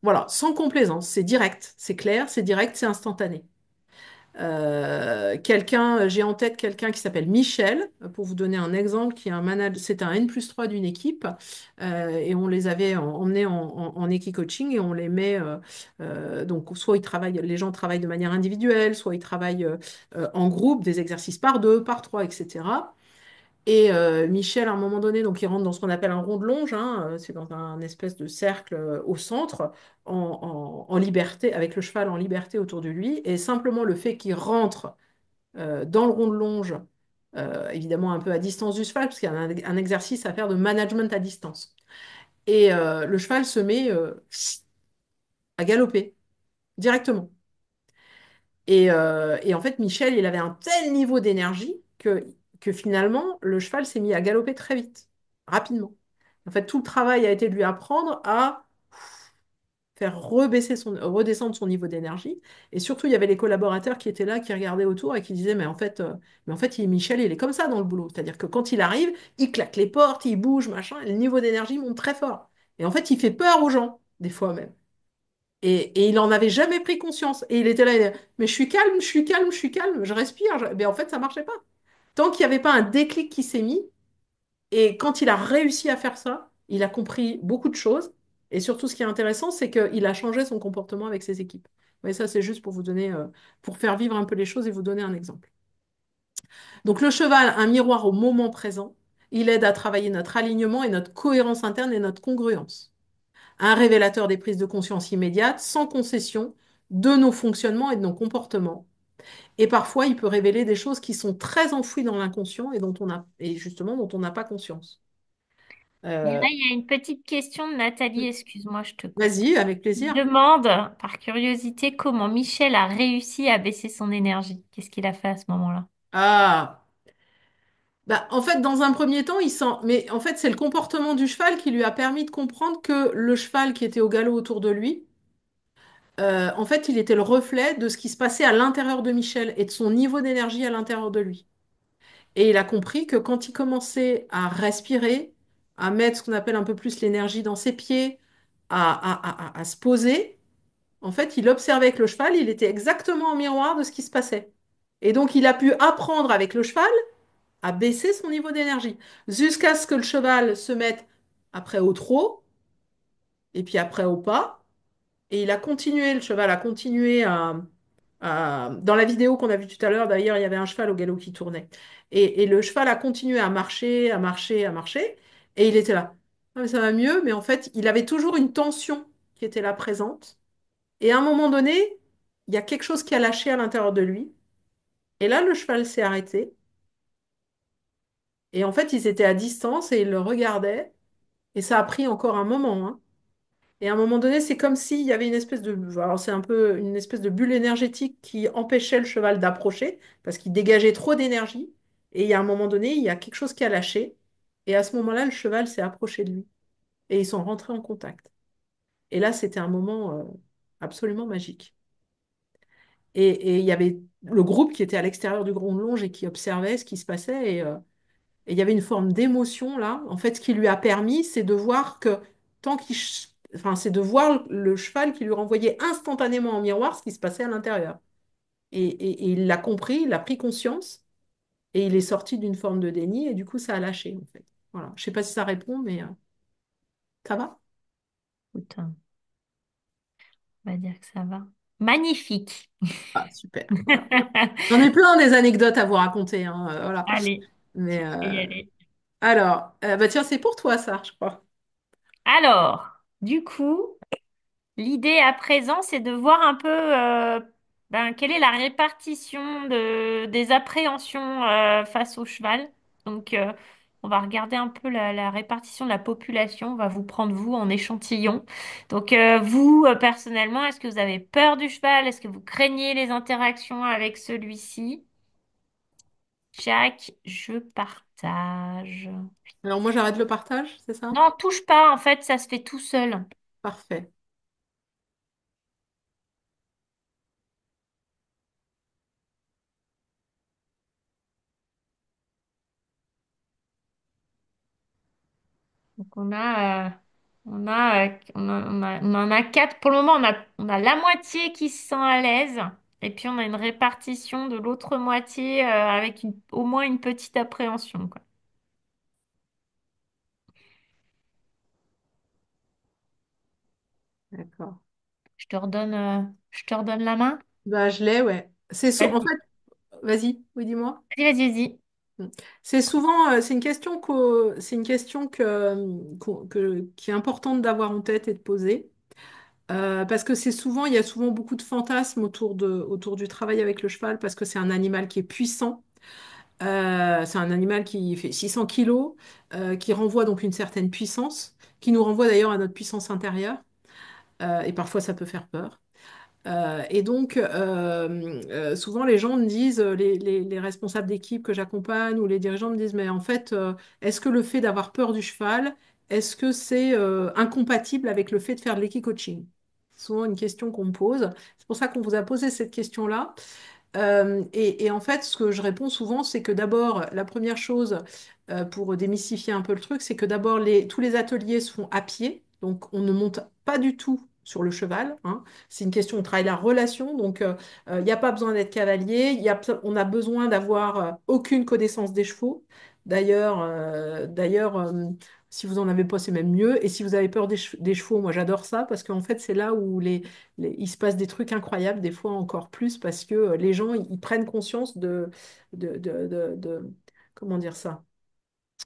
voilà, sans complaisance, c'est direct, c'est clair, c'est direct, c'est instantané. J'ai en tête quelqu'un qui s'appelle Michel, pour vous donner un exemple, qui est un manager, c'est un N+3 d'une équipe, et on les avait emmenés en équicoaching et on les met, donc soit les gens travaillent de manière individuelle, soit ils travaillent en groupe, des exercices par deux, par trois, etc. Et Michel, à un moment donné, donc il rentre dans ce qu'on appelle un rond de longe, hein, c'est dans un espèce de cercle au centre, en liberté, avec le cheval en liberté autour de lui. Et simplement le fait qu'il rentre dans le rond de longe, évidemment un peu à distance du cheval, parce qu'il y a un exercice à faire de management à distance. Et le cheval se met à galoper directement. Et en fait, Michel, il avait un tel niveau d'énergie que finalement, le cheval s'est mis à galoper très vite, rapidement. En fait, tout le travail a été de lui apprendre à faire redescendre son niveau d'énergie. Et surtout, il y avait les collaborateurs qui étaient là, qui regardaient autour et qui disaient, mais en fait, Michel, il est comme ça dans le boulot. C'est-à-dire que quand il arrive, il claque les portes, il bouge, machin, et le niveau d'énergie monte très fort. Et en fait, il fait peur aux gens, des fois même. Et il en avait jamais pris conscience. Et il était là, mais je suis calme, je suis calme, je suis calme, je respire. Mais en fait, ça marchait pas. Tant qu'il n'y avait pas un déclic qui s'est mis, et quand il a réussi à faire ça, il a compris beaucoup de choses. Et surtout, ce qui est intéressant, c'est qu'il a changé son comportement avec ses équipes. Mais ça, c'est juste pour vous donner, pour faire vivre un peu les choses et vous donner un exemple. Donc, le cheval, un miroir au moment présent, il aide à travailler notre alignement et notre cohérence interne et notre congruence. Un révélateur des prises de conscience immédiates, sans concession, de nos fonctionnements et de nos comportements. Et parfois, il peut révéler des choses qui sont très enfouies dans l'inconscient et justement dont on n'a pas conscience. Euh,
Mireille, il y a une petite question de Nathalie, excuse-moi, je te coupe.
Vas-y, avec
Il
plaisir.
demande, par curiosité, comment Michel a réussi à baisser son énergie. Qu'est-ce qu'il a fait à ce moment-là?
Ah, bah, en fait, dans un premier temps, il sent. Mais en fait, c'est le comportement du cheval qui lui a permis de comprendre que le cheval qui était au galop autour de lui En fait, il était le reflet de ce qui se passait à l'intérieur de Michel et de son niveau d'énergie à l'intérieur de lui. Et il a compris que quand il commençait à respirer, à mettre ce qu'on appelle un peu plus l'énergie dans ses pieds, à se poser, en fait, il observait que le cheval, il était exactement en miroir de ce qui se passait. Et donc, il a pu apprendre avec le cheval à baisser son niveau d'énergie, jusqu'à ce que le cheval se mette après au trot, et puis après au pas. Et il a continué, le cheval a continué dans la vidéo qu'on a vue tout à l'heure, d'ailleurs, il y avait un cheval au galop qui tournait. Et le cheval a continué à marcher, à marcher, à marcher. Et il était là. Ah, mais ça va mieux, mais en fait, il avait toujours une tension qui était là présente. Et à un moment donné, il y a quelque chose qui a lâché à l'intérieur de lui. Et là, le cheval s'est arrêté. Et en fait, ils étaient à distance et ils le regardaient. Et ça a pris encore un moment, hein. Et à un moment donné, c'est comme s'il y avait une espèce de, alors c'est un peu une espèce de bulle énergétique qui empêchait le cheval d'approcher parce qu'il dégageait trop d'énergie. Et il y a un moment donné, il y a quelque chose qui a lâché. Et à ce moment-là, le cheval s'est approché de lui. Et ils sont rentrés en contact. Et là, c'était un moment absolument magique. Et il y avait le groupe qui était à l'extérieur du Grand Longe et qui observait ce qui se passait. Et il y avait une forme d'émotion là. En fait, ce qui lui a permis, c'est de voir que enfin, c'est de voir le cheval qui lui renvoyait instantanément en miroir ce qui se passait à l'intérieur. Et il l'a compris, il a pris conscience et il est sorti d'une forme de déni et du coup, ça a lâché en fait. Voilà. Je sais pas si ça répond, mais ça va?
Écoute, on va dire que ça va. Magnifique.
Ah, super. Voilà. J'en ai plein des anecdotes à vous raconter, hein, voilà.
Allez,
Mais
tu peux y aller.
alors, bah tiens, c'est pour toi ça, je crois.
Alors, du coup, l'idée à présent, c'est de voir un peu quelle est la répartition des appréhensions face au cheval. Donc, on va regarder un peu la répartition de la population. On va vous prendre, vous, en échantillon. Donc, vous, personnellement, est-ce que vous avez peur du cheval? Est-ce que vous craignez les interactions avec celui-ci? Jack, je partage.
Alors moi, j'arrête le partage, c'est ça?
Non, touche pas, en fait, ça se fait tout seul.
Parfait.
Donc on en a quatre. Pour le moment, on a la moitié qui se sent à l'aise. Et puis on a une répartition de l'autre moitié avec au moins une petite appréhension, quoi.
D'accord.
Je te redonne la main.
Bah, je l'ai, ouais. En
Vas-y,
fait, vas-y, oui, dis-moi.
vas-y.
Mm. C'est souvent, c'est une question qui est importante d'avoir en tête et de poser. Parce que il y a souvent beaucoup de fantasmes autour du travail avec le cheval, parce que c'est un animal qui est puissant. C'est un animal qui fait 600 kilos, qui renvoie donc une certaine puissance, qui nous renvoie d'ailleurs à notre puissance intérieure. Et parfois, ça peut faire peur. Et donc, souvent, les gens me disent, les responsables d'équipe que j'accompagne ou les dirigeants me disent, mais en fait, est-ce que le fait d'avoir peur du cheval, est-ce que c'est incompatible avec le fait de faire de l'équicoaching? C'est souvent une question qu'on me pose. C'est pour ça qu'on vous a posé cette question-là. Et en fait, ce que je réponds souvent, c'est que d'abord, la première chose, pour démystifier un peu le truc, c'est que d'abord, tous les ateliers se font à pied. Donc, on ne monte pas du tout sur le cheval, hein. C'est une question, on travaille la relation. Donc, il n'y a pas besoin d'être cavalier. On a besoin d'avoir aucune connaissance des chevaux. D'ailleurs, si vous en avez pas, c'est même mieux. Et si vous avez peur des chevaux, moi, j'adore ça parce qu'en fait, c'est là où il se passe des trucs incroyables, des fois encore plus, parce que les gens, ils prennent conscience comment dire ça?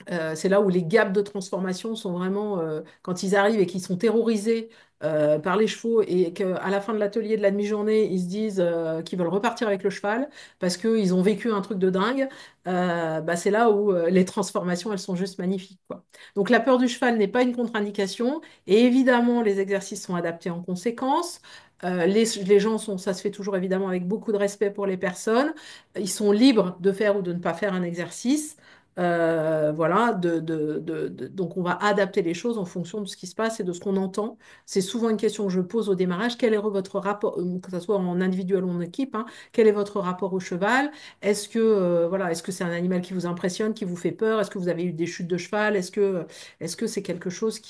C'est là où les gaps de transformation sont vraiment, quand ils arrivent et qu'ils sont terrorisés par les chevaux et qu'à la fin de l'atelier de la demi-journée, ils se disent qu'ils veulent repartir avec le cheval parce qu'ils ont vécu un truc de dingue, bah, c'est là où les transformations, elles sont juste magnifiques, quoi. Donc la peur du cheval n'est pas une contre-indication et évidemment, les exercices sont adaptés en conséquence. Les gens ça se fait toujours évidemment avec beaucoup de respect pour les personnes. Ils sont libres de faire ou de ne pas faire un exercice. Voilà, donc on va adapter les choses en fonction de ce qui se passe et de ce qu'on entend. C'est souvent une question que je pose au démarrage. Quel est votre rapport, que ce soit en individuel ou en équipe, hein, quel est votre rapport au cheval? Voilà, est-ce que c'est un animal qui vous impressionne, qui vous fait peur? Est-ce que vous avez eu des chutes de cheval? Est-ce que c'est quelque chose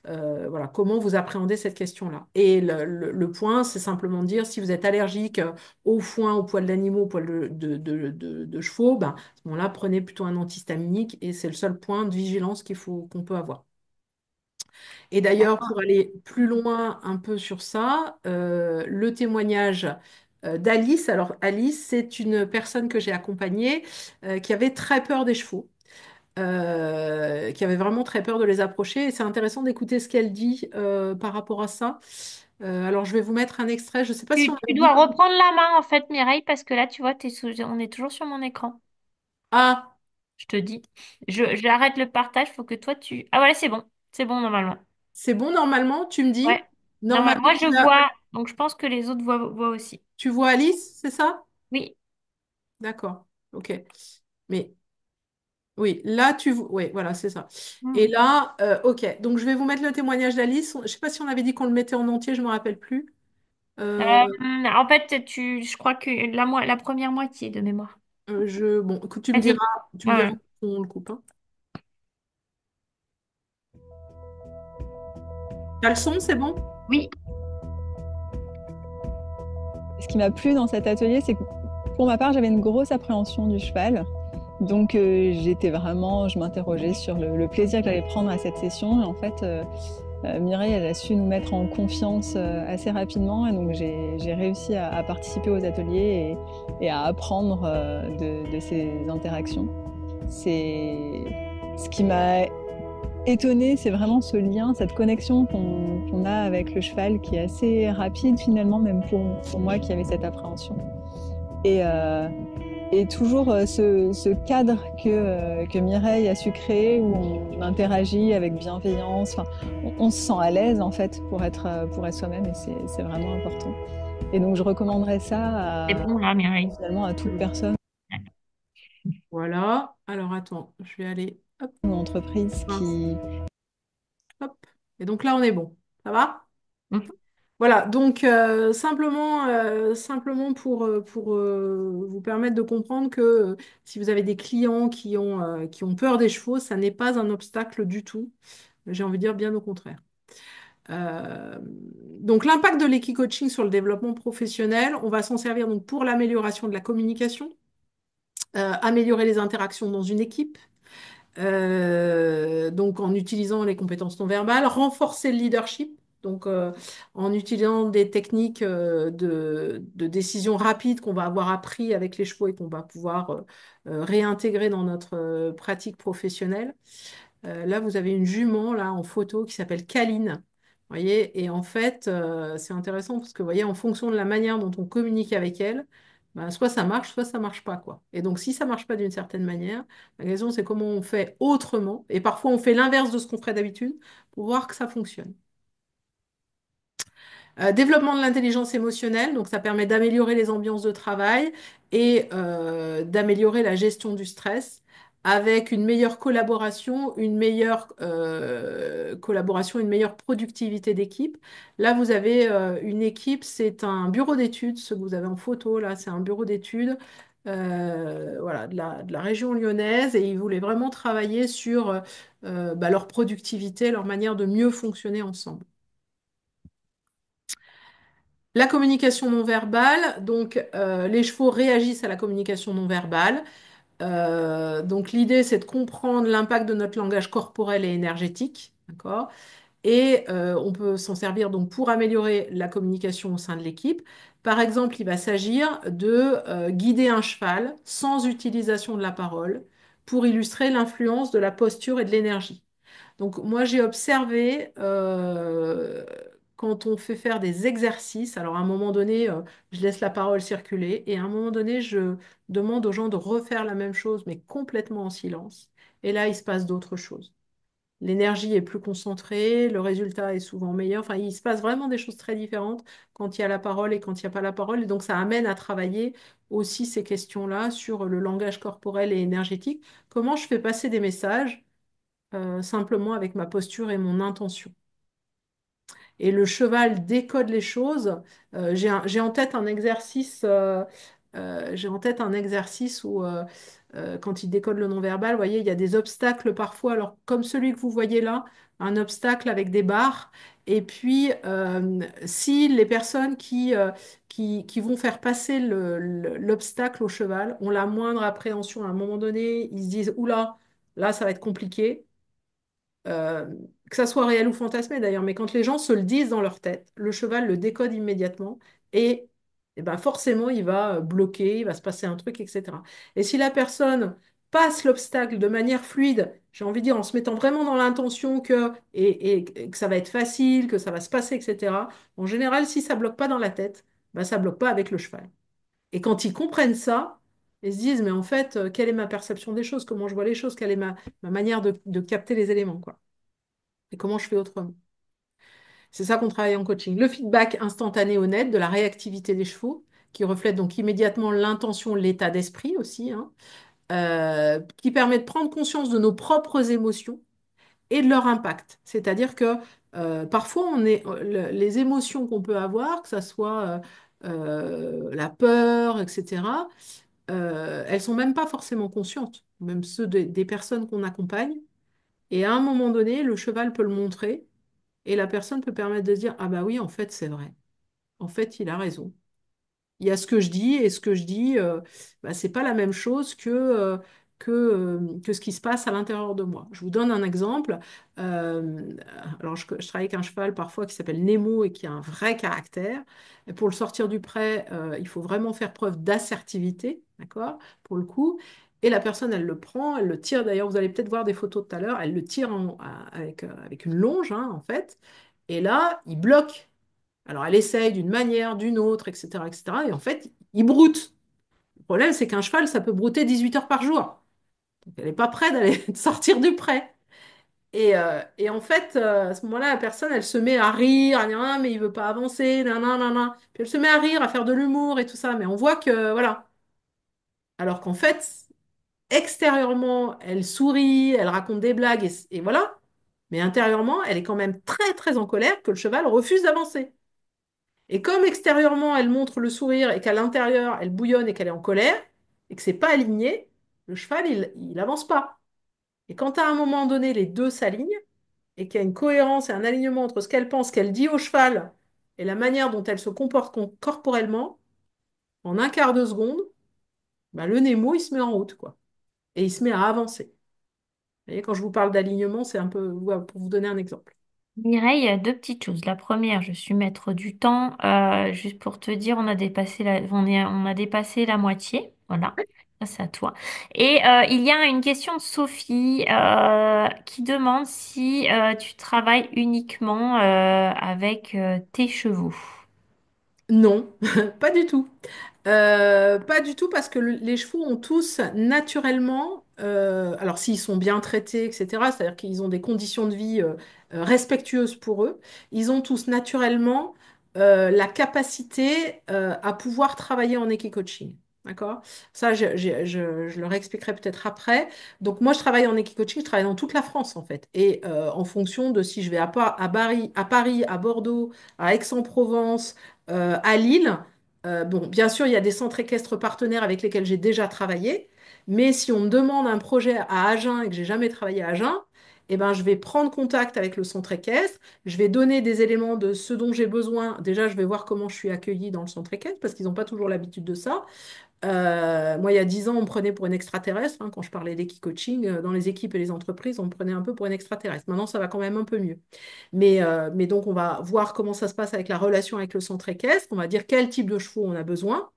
voilà, comment vous appréhendez cette question-là? Et le point, c'est simplement de dire si vous êtes allergique au foin, aux poils d'animaux, aux poils de chevaux, ben, bon, là, prenez plutôt un antihistaminique et c'est le seul point de vigilance qu'on peut avoir. Et d'ailleurs, pour aller plus loin un peu sur ça, le témoignage d'Alice. Alors, Alice, c'est une personne que j'ai accompagnée qui avait très peur des chevaux. Qui avait vraiment très peur de les approcher. Et c'est intéressant d'écouter ce qu'elle dit par rapport à ça. Alors, je vais vous mettre un extrait. Je ne sais pas si on
Tu
avait dit
dois
qu'on...
reprendre la main en fait, Mireille, parce que là, tu vois, on est toujours sur mon écran.
Ah,
Je te dis. J'arrête le partage, faut que toi tu. Ah voilà, c'est bon. C'est bon normalement.
c'est bon, normalement, tu me dis.
Ouais.
Normalement,
Moi je vois, donc je pense que les autres voient aussi.
tu vois Alice, c'est ça?
Oui.
D'accord. Ok. Mais oui, là, tu vois. Oui, voilà, c'est ça. Et
Hmm.
là, ok. Donc, je vais vous mettre le témoignage d'Alice. Je ne sais pas si on avait dit qu'on le mettait en entier, je ne me rappelle plus. Euh,
En fait, je crois que la première moitié de mémoire.
bon, écoute,
Vas-y.
tu me diras
Ouais.
on le coupe, hein. T'as le son, c'est bon?
Oui.
Ce qui m'a plu dans cet atelier, c'est que pour ma part, j'avais une grosse appréhension du cheval. Donc je m'interrogeais sur le plaisir que j'allais prendre à cette session. Et en fait, Mireille, elle a su nous mettre en confiance assez rapidement. Et donc j'ai réussi à participer aux ateliers et à apprendre de ces interactions. C'est ce qui m'a étonnée, c'est vraiment ce lien, cette connexion qu'on a avec le cheval qui est assez rapide finalement, même pour moi qui avait cette appréhension. Et, euh, et toujours ce cadre que Mireille a su créer où on interagit avec bienveillance, enfin, on se sent à l'aise en fait pour être soi-même et c'est vraiment important. Et donc je recommanderais ça
C'est bon là, Mireille.
finalement à toute personne
Voilà. Alors, attends, je vais aller. Hop,
ou entreprise
mince,
qui
hop. Et donc là, on est bon. Ça va?
Mhm.
Voilà, donc simplement pour vous permettre de comprendre que si vous avez des clients qui ont peur des chevaux, ça n'est pas un obstacle du tout. J'ai envie de dire bien au contraire. Euh, donc l'impact de l'équicoaching sur le développement professionnel, on va s'en servir donc pour l'amélioration de la communication, améliorer les interactions dans une équipe, donc en utilisant les compétences non verbales, renforcer le leadership, donc en utilisant des techniques de décision rapide qu'on va avoir appris avec les chevaux et qu'on va pouvoir réintégrer dans notre pratique professionnelle. Là, vous avez une jument là en photo qui s'appelle Caline. Vous voyez, et en fait, c'est intéressant parce que vous voyez, en fonction de la manière dont on communique avec elle, ben, soit ça marche pas, quoi. Et donc, si ça marche pas d'une certaine manière, la question, c'est comment on fait autrement. Et parfois, on fait l'inverse de ce qu'on ferait d'habitude pour voir que ça fonctionne. Développement de l'intelligence émotionnelle, donc ça permet d'améliorer les ambiances de travail et d'améliorer la gestion du stress avec une meilleure collaboration, une meilleure productivité d'équipe. Là, vous avez une équipe, c'est un bureau d'études, ce que vous avez en photo, là, c'est un bureau d'études voilà, de la région lyonnaise et ils voulaient vraiment travailler sur bah, leur productivité, leur manière de mieux fonctionner ensemble. La communication non verbale, donc les chevaux réagissent à la communication non verbale. Donc l'idée, c'est de comprendre l'impact de notre langage corporel et énergétique, d'accord? Et on peut s'en servir donc pour améliorer la communication au sein de l'équipe. Par exemple, il va s'agir de guider un cheval sans utilisation de la parole pour illustrer l'influence de la posture et de l'énergie. Donc moi j'ai observé quand on fait faire des exercices, alors à un moment donné je laisse la parole circuler et à un moment donné je demande aux gens de refaire la même chose mais complètement en silence. Et là il se passe d'autres choses. l'énergie est plus concentrée, le résultat est souvent meilleur. Enfin, il se passe vraiment des choses très différentes quand il y a la parole et quand il n'y a pas la parole. Et donc, ça amène à travailler aussi ces questions-là sur le langage corporel et énergétique. Comment je fais passer des messages simplement avec ma posture et mon intention. Et le cheval décode les choses. J'ai en tête un exercice, j'ai en tête un exercice où, quand il décode le non-verbal, vous voyez, il y a des obstacles parfois, alors comme celui que vous voyez là, un obstacle avec des barres. Et puis, si les personnes qui vont faire passer l'obstacle au cheval ont la moindre appréhension à un moment donné, ils se disent, oula, là, ça va être compliqué. euh, que ça soit réel ou fantasmé d'ailleurs, mais quand les gens se le disent dans leur tête, le cheval le décode immédiatement et, ben forcément il va bloquer, il va se passer un truc, etc. Et si la personne passe l'obstacle de manière fluide, j'ai envie de dire en se mettant vraiment dans l'intention et que ça va être facile, que ça va se passer, etc. En général, si ça bloque pas dans la tête, ben, ça bloque pas avec le cheval. Et quand ils comprennent ça, ils se disent, mais en fait, quelle est ma perception des choses, comment je vois les choses, quelle est ma manière de capter les éléments, quoi. Et comment je fais autrement? C'est ça qu'on travaille en coaching. Le feedback instantané honnête de la réactivité des chevaux, qui reflète donc immédiatement l'intention, l'état d'esprit aussi, hein, qui permet de prendre conscience de nos propres émotions et de leur impact. C'est-à-dire que parfois, les émotions qu'on peut avoir, que ce soit la peur, etc., elles sont même pas forcément conscientes, même ceux des personnes qu'on accompagne. Et à un moment donné, le cheval peut le montrer. Et la personne peut permettre de se dire, ah bah oui, en fait, c'est vrai. En fait, il a raison. Il y a ce que je dis et ce que je dis, bah, c'est pas la même chose que ce qui se passe à l'intérieur de moi. Je vous donne un exemple. Alors, je travaille avec un cheval parfois qui s'appelle Nemo et qui a un vrai caractère. Et pour le sortir du pré, il faut vraiment faire preuve d'assertivité, d'accord, pour le coup. Et la personne, elle le prend, elle le tire. D'ailleurs, vous allez peut-être voir des photos tout à l'heure. Elle le tire avec une longe, hein, en fait. Et là, il bloque. Alors, elle essaye d'une manière, d'une autre, etc., etc. Et en fait, il broute. Le problème, c'est qu'un cheval, ça peut brouter 18 heures par jour. Donc, elle n'est pas prête d'aller de sortir du pré. Et en fait, à ce moment-là, la personne, elle se met à rire, à dire, ah, mais il veut pas avancer, nanana. Puis elle se met à rire, à faire de l'humour et tout ça. Mais on voit que, voilà. Alors qu'en fait, extérieurement, elle sourit, elle raconte des blagues, et voilà. Mais intérieurement, elle est quand même très, très en colère que le cheval refuse d'avancer. Et comme extérieurement, elle montre le sourire et qu'à l'intérieur, elle bouillonne et qu'elle est en colère et que c'est pas aligné, le cheval, il avance pas. Et quand à un moment donné, les deux s'alignent et qu'il y a une cohérence et un alignement entre ce qu'elle pense, qu'elle dit au cheval et la manière dont elle se comporte corporellement, en un quart de seconde, bah, le Nemo, il se met en route, quoi. Et il se met à avancer. Vous voyez, quand je vous parle d'alignement, c'est un peu voilà, pour vous donner un exemple.
Mireille, il y a deux petites choses. La première, je suis maître du temps. Juste pour te dire, on a dépassé la moitié. Voilà, ça c'est à toi. Et il y a une question de Sophie qui demande si tu travailles uniquement avec tes chevaux.
Non, pas du tout. Pas du tout parce que les chevaux ont tous naturellement, alors s'ils sont bien traités, etc., c'est-à-dire qu'ils ont des conditions de vie respectueuses pour eux, ils ont tous naturellement la capacité à pouvoir travailler en équicoaching. D'accord? Ça, je leur expliquerai peut-être après. Donc moi, je travaille en équicoaching, je travaille dans toute la France en fait. Et en fonction de si je vais à Paris, à Bordeaux, à Aix-en-Provence, à Lille, bon, bien sûr, il y a des centres équestres partenaires avec lesquels j'ai déjà travaillé, mais si on me demande un projet à Agen et que j'ai jamais travaillé à Agen, eh ben, je vais prendre contact avec le centre équestre, je vais donner des éléments de ce dont j'ai besoin. Déjà, je vais voir comment je suis accueillie dans le centre équestre parce qu'ils n'ont pas toujours l'habitude de ça. Moi, il y a 10 ans, on me prenait pour une extraterrestre, hein, quand je parlais d'équi-coaching. Dans les équipes et les entreprises, on me prenait un peu pour une extraterrestre. Maintenant, ça va quand même un peu mieux. Mais donc, on va voir comment ça se passe avec la relation avec le centre équestre. On va dire quel type de chevaux on a besoin.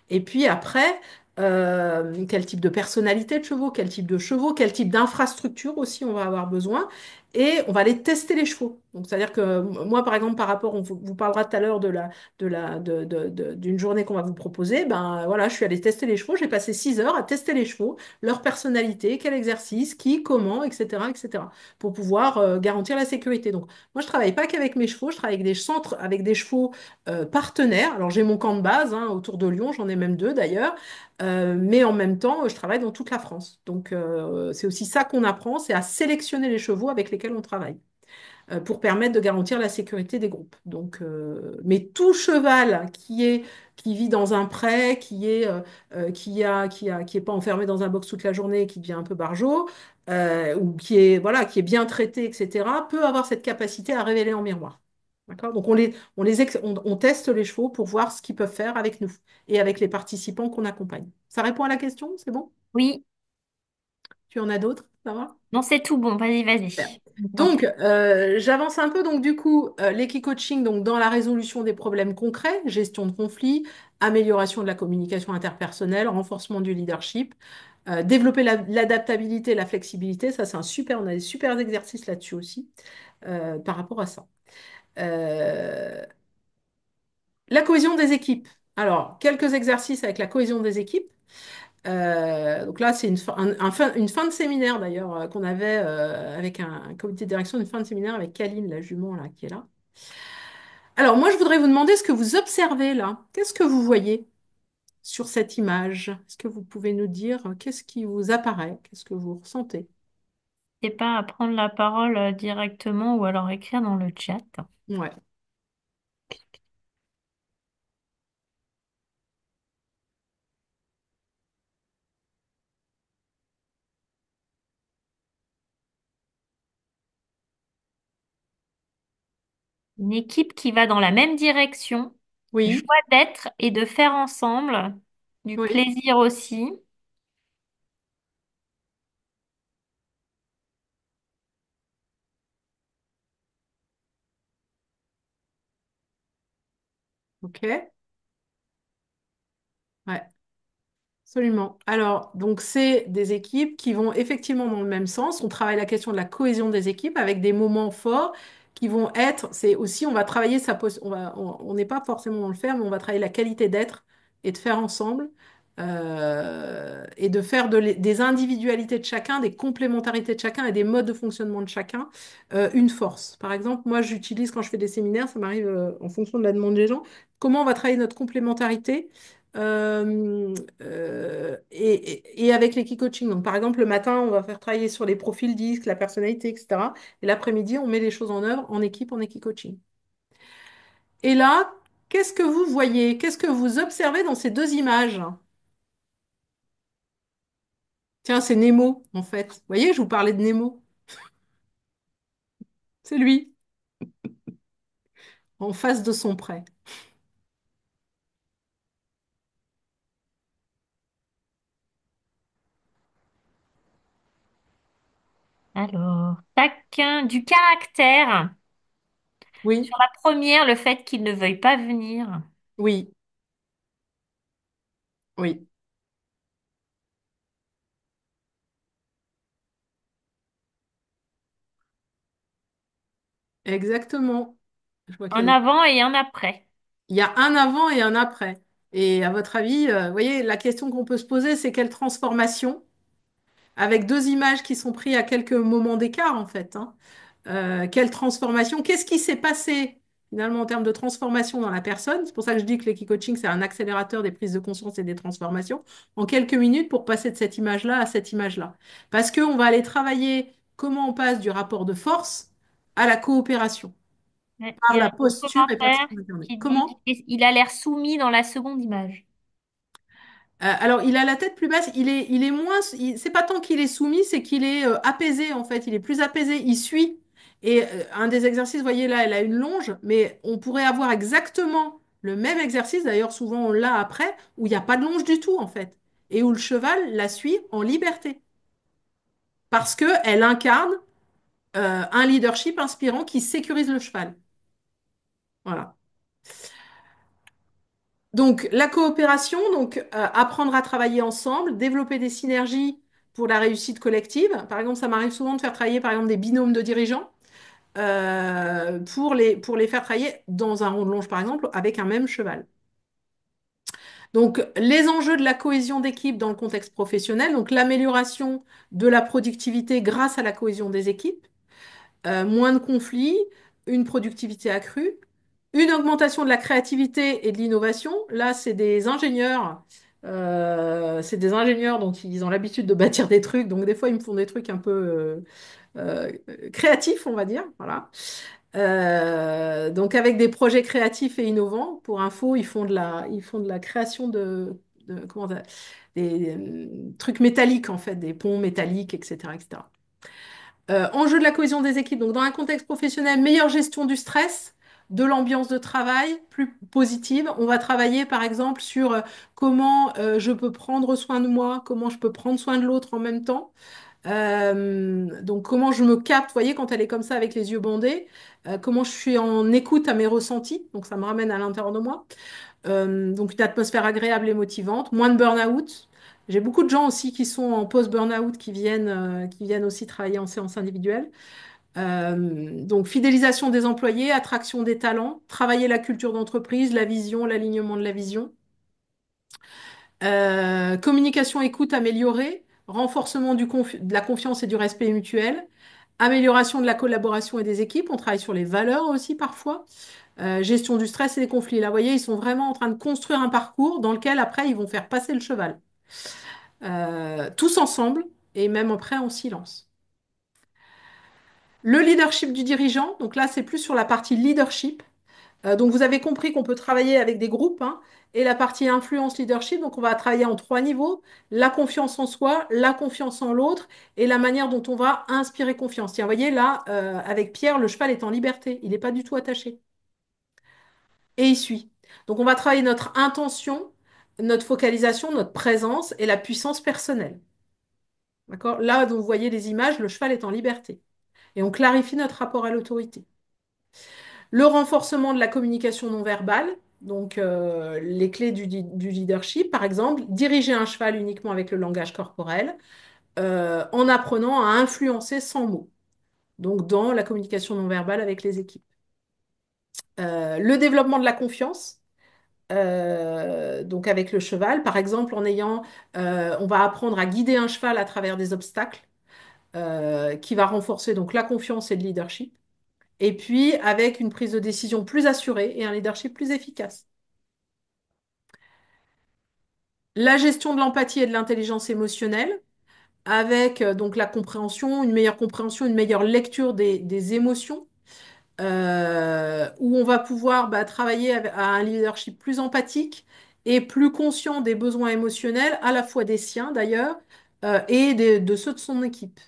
Et puis après, quel type de personnalité de chevaux, quel type de chevaux, quel type d'infrastructure aussi on va avoir besoin. Et on va aller tester les chevaux. Donc, c'est-à-dire que moi, par exemple, par rapport, on vous parlera tout à l'heure d'une journée qu'on va vous proposer. Ben voilà, je suis allée tester les chevaux. J'ai passé 6 heures à tester les chevaux, leur personnalité, quel exercice, qui, comment, etc., etc., pour pouvoir garantir la sécurité. Donc, moi, je travaille pas qu'avec mes chevaux, je travaille avec des centres, avec des chevaux partenaires. Alors, j'ai mon camp de base hein, autour de Lyon, j'en ai même deux d'ailleurs. Mais en même temps, je travaille dans toute la France. Donc, c'est aussi ça qu'on apprend, c'est à sélectionner les chevaux avec lesquels on travaille pour permettre de garantir la sécurité des groupes. Donc, mais tout cheval qui vit dans un pré, qui est pas enfermé dans un box toute la journée, qui devient un peu barjot, ou voilà, qui est bien traité, etc., peut avoir cette capacité à révéler en miroir. D'accord? Donc, on teste les chevaux pour voir ce qu'ils peuvent faire avec nous et avec les participants qu'on accompagne. Ça répond à la question? C'est bon?
Oui,
Tu en as d'autres? Ça va?
non, c'est tout bon. Vas-y,
Super.
vas-y. Attends.
Donc, j'avance un peu. Donc, du coup, l'équicoaching, donc dans la résolution des problèmes concrets, gestion de conflits, amélioration de la communication interpersonnelle, renforcement du leadership, développer l'adaptabilité, la flexibilité. Ça, on a des super exercices là-dessus aussi par rapport à ça. Euh, la cohésion des équipes. Alors, quelques exercices avec la cohésion des équipes. Donc là, c'est une fin de séminaire d'ailleurs qu'on avait avec un comité de direction, une fin de séminaire avec Kaline, la jument là, qui est là. Alors moi, je voudrais vous demander ce que vous observez là. Qu'est-ce que vous voyez sur cette image? Est-ce que vous pouvez nous dire qu'est-ce qui vous apparaît? Qu'est-ce que vous ressentez?
C'est pas à prendre la parole directement ou alors écrire dans le chat.
Ouais,
Une équipe qui va dans la même direction, joie
oui,
d'être et de faire ensemble, du
oui,
plaisir aussi.
ok. Ouais. Absolument. Alors, donc, c'est des équipes qui vont effectivement dans le même sens. On travaille la question de la cohésion des équipes avec des moments forts qui vont être, c'est aussi, on va travailler on n'est pas forcément dans le faire, mais on va travailler la qualité d'être et de faire ensemble et de faire des individualités de chacun, des complémentarités de chacun et des modes de fonctionnement de chacun une force. Par exemple, moi, j'utilise quand je fais des séminaires, ça m'arrive en fonction de la demande des gens, comment on va travailler notre complémentarité. Et avec l'équicoaching. Donc, par exemple, le matin, on va faire travailler sur les profils disques, la personnalité, etc. Et l'après-midi, on met les choses en œuvre en équipe, en équicoaching. Et là, qu'est-ce que vous voyez? Qu'est-ce que vous observez dans ces deux images? Tiens, c'est Nemo, en fait. Vous voyez, je vous parlais de Nemo. C'est lui, en face de son prêt.
Alors, tac, du caractère.
Oui,
Sur la première, le fait qu'il ne veuille pas venir.
oui, oui, exactement. Je vois qu'il
Un
y en a.
avant et un après.
Il y a un avant et un après. Et à votre avis, vous voyez, la question qu'on peut se poser, c'est quelle transformation? Avec deux images qui sont prises à quelques moments d'écart, en fait. Hein. Quelle transformation? Qu'est-ce qui s'est passé finalement en termes de transformation dans la personne? C'est pour ça que je dis que l'équicoaching, c'est un accélérateur des prises de conscience et des transformations en quelques minutes pour passer de cette image-là à cette image-là. Parce qu'on va aller travailler comment on passe du rapport de force à la coopération
Ouais, il
par
y a
la
un
posture et
commentaire
personne incarnée.
qui dit
Comment?
qu'il a l'air soumis dans la seconde image.
Alors, il a la tête plus basse, il est moins, c'est pas tant qu'il est soumis, c'est qu'il est apaisé en fait, il est plus apaisé, il suit. Et un des exercices, vous voyez là, elle a une longe, mais on pourrait avoir exactement le même exercice, d'ailleurs souvent on l'a après, où il n'y a pas de longe du tout en fait, et où le cheval la suit en liberté, parce qu'elle incarne un leadership inspirant qui sécurise le cheval. Voilà. Donc, la coopération, donc apprendre à travailler ensemble, développer des synergies pour la réussite collective. Par exemple, ça m'arrive souvent de faire travailler, par exemple, des binômes de dirigeants pour les faire travailler dans un rond de longe, par exemple, avec un même cheval. Donc, les enjeux de la cohésion d'équipe dans le contexte professionnel, donc l'amélioration de la productivité grâce à la cohésion des équipes, moins de conflits, une productivité accrue, une augmentation de la créativité et de l'innovation. Là, c'est des ingénieurs, donc ils ont l'habitude de bâtir des trucs, donc des fois ils me font des trucs un peu euh, créatifs, on va dire. Voilà. Donc avec des projets créatifs et innovants. Pour info, ils font de la création comment des trucs métalliques en fait, des ponts métalliques, etc., etc. Enjeu de la cohésion des équipes. Donc dans un contexte professionnel, meilleure gestion du stress, de l'ambiance de travail plus positive. On va travailler par exemple sur comment je peux prendre soin de moi, comment je peux prendre soin de l'autre en même temps. Donc comment je me capte, vous voyez, quand elle est comme ça avec les yeux bandés, comment je suis en écoute à mes ressentis, donc ça me ramène à l'intérieur de moi. Donc une atmosphère agréable et motivante, moins de burn-out. J'ai beaucoup de gens aussi qui sont en post-burn-out qui viennent aussi travailler en séance individuelle. Donc fidélisation des employés, attraction des talents, travailler la culture d'entreprise, la vision, l'alignement de la vision. Communication écoute améliorée, renforcement de la confiance et du respect mutuel, amélioration de la collaboration et des équipes. On travaille sur les valeurs aussi parfois. Gestion du stress et des conflits. Là, vous voyez, ils sont vraiment en train de construire un parcours dans lequel après ils vont faire passer le cheval. Tous ensemble et même après en silence. Le leadership du dirigeant, donc là c'est plus sur la partie leadership. Donc vous avez compris qu'on peut travailler avec des groupes, hein, et la partie influence leadership, donc on va travailler en trois niveaux, la confiance en soi, la confiance en l'autre et la manière dont on va inspirer confiance. Tiens, vous voyez là, avec Pierre, le cheval est en liberté, il n'est pas du tout attaché et il suit. Donc on va travailler notre intention, notre focalisation, notre présence et la puissance personnelle. D'accord? Là, donc, vous voyez les images, le cheval est en liberté et on clarifie notre rapport à l'autorité. Le renforcement de la communication non verbale, donc les clés du leadership, par exemple, diriger un cheval uniquement avec le langage corporel, en apprenant à influencer sans mots, donc dans la communication non verbale avec les équipes. Le développement de la confiance, donc avec le cheval, par exemple, on va apprendre à guider un cheval à travers des obstacles, qui va renforcer donc la confiance et le leadership. Et puis avec une prise de décision plus assurée et un leadership plus efficace. La gestion de l'empathie et de l'intelligence émotionnelle, avec donc la compréhension, une meilleure lecture des émotions, où on va pouvoir travailler à un leadership plus empathique et plus conscient des besoins émotionnels, à la fois des siens d'ailleurs, et de ceux de son équipe.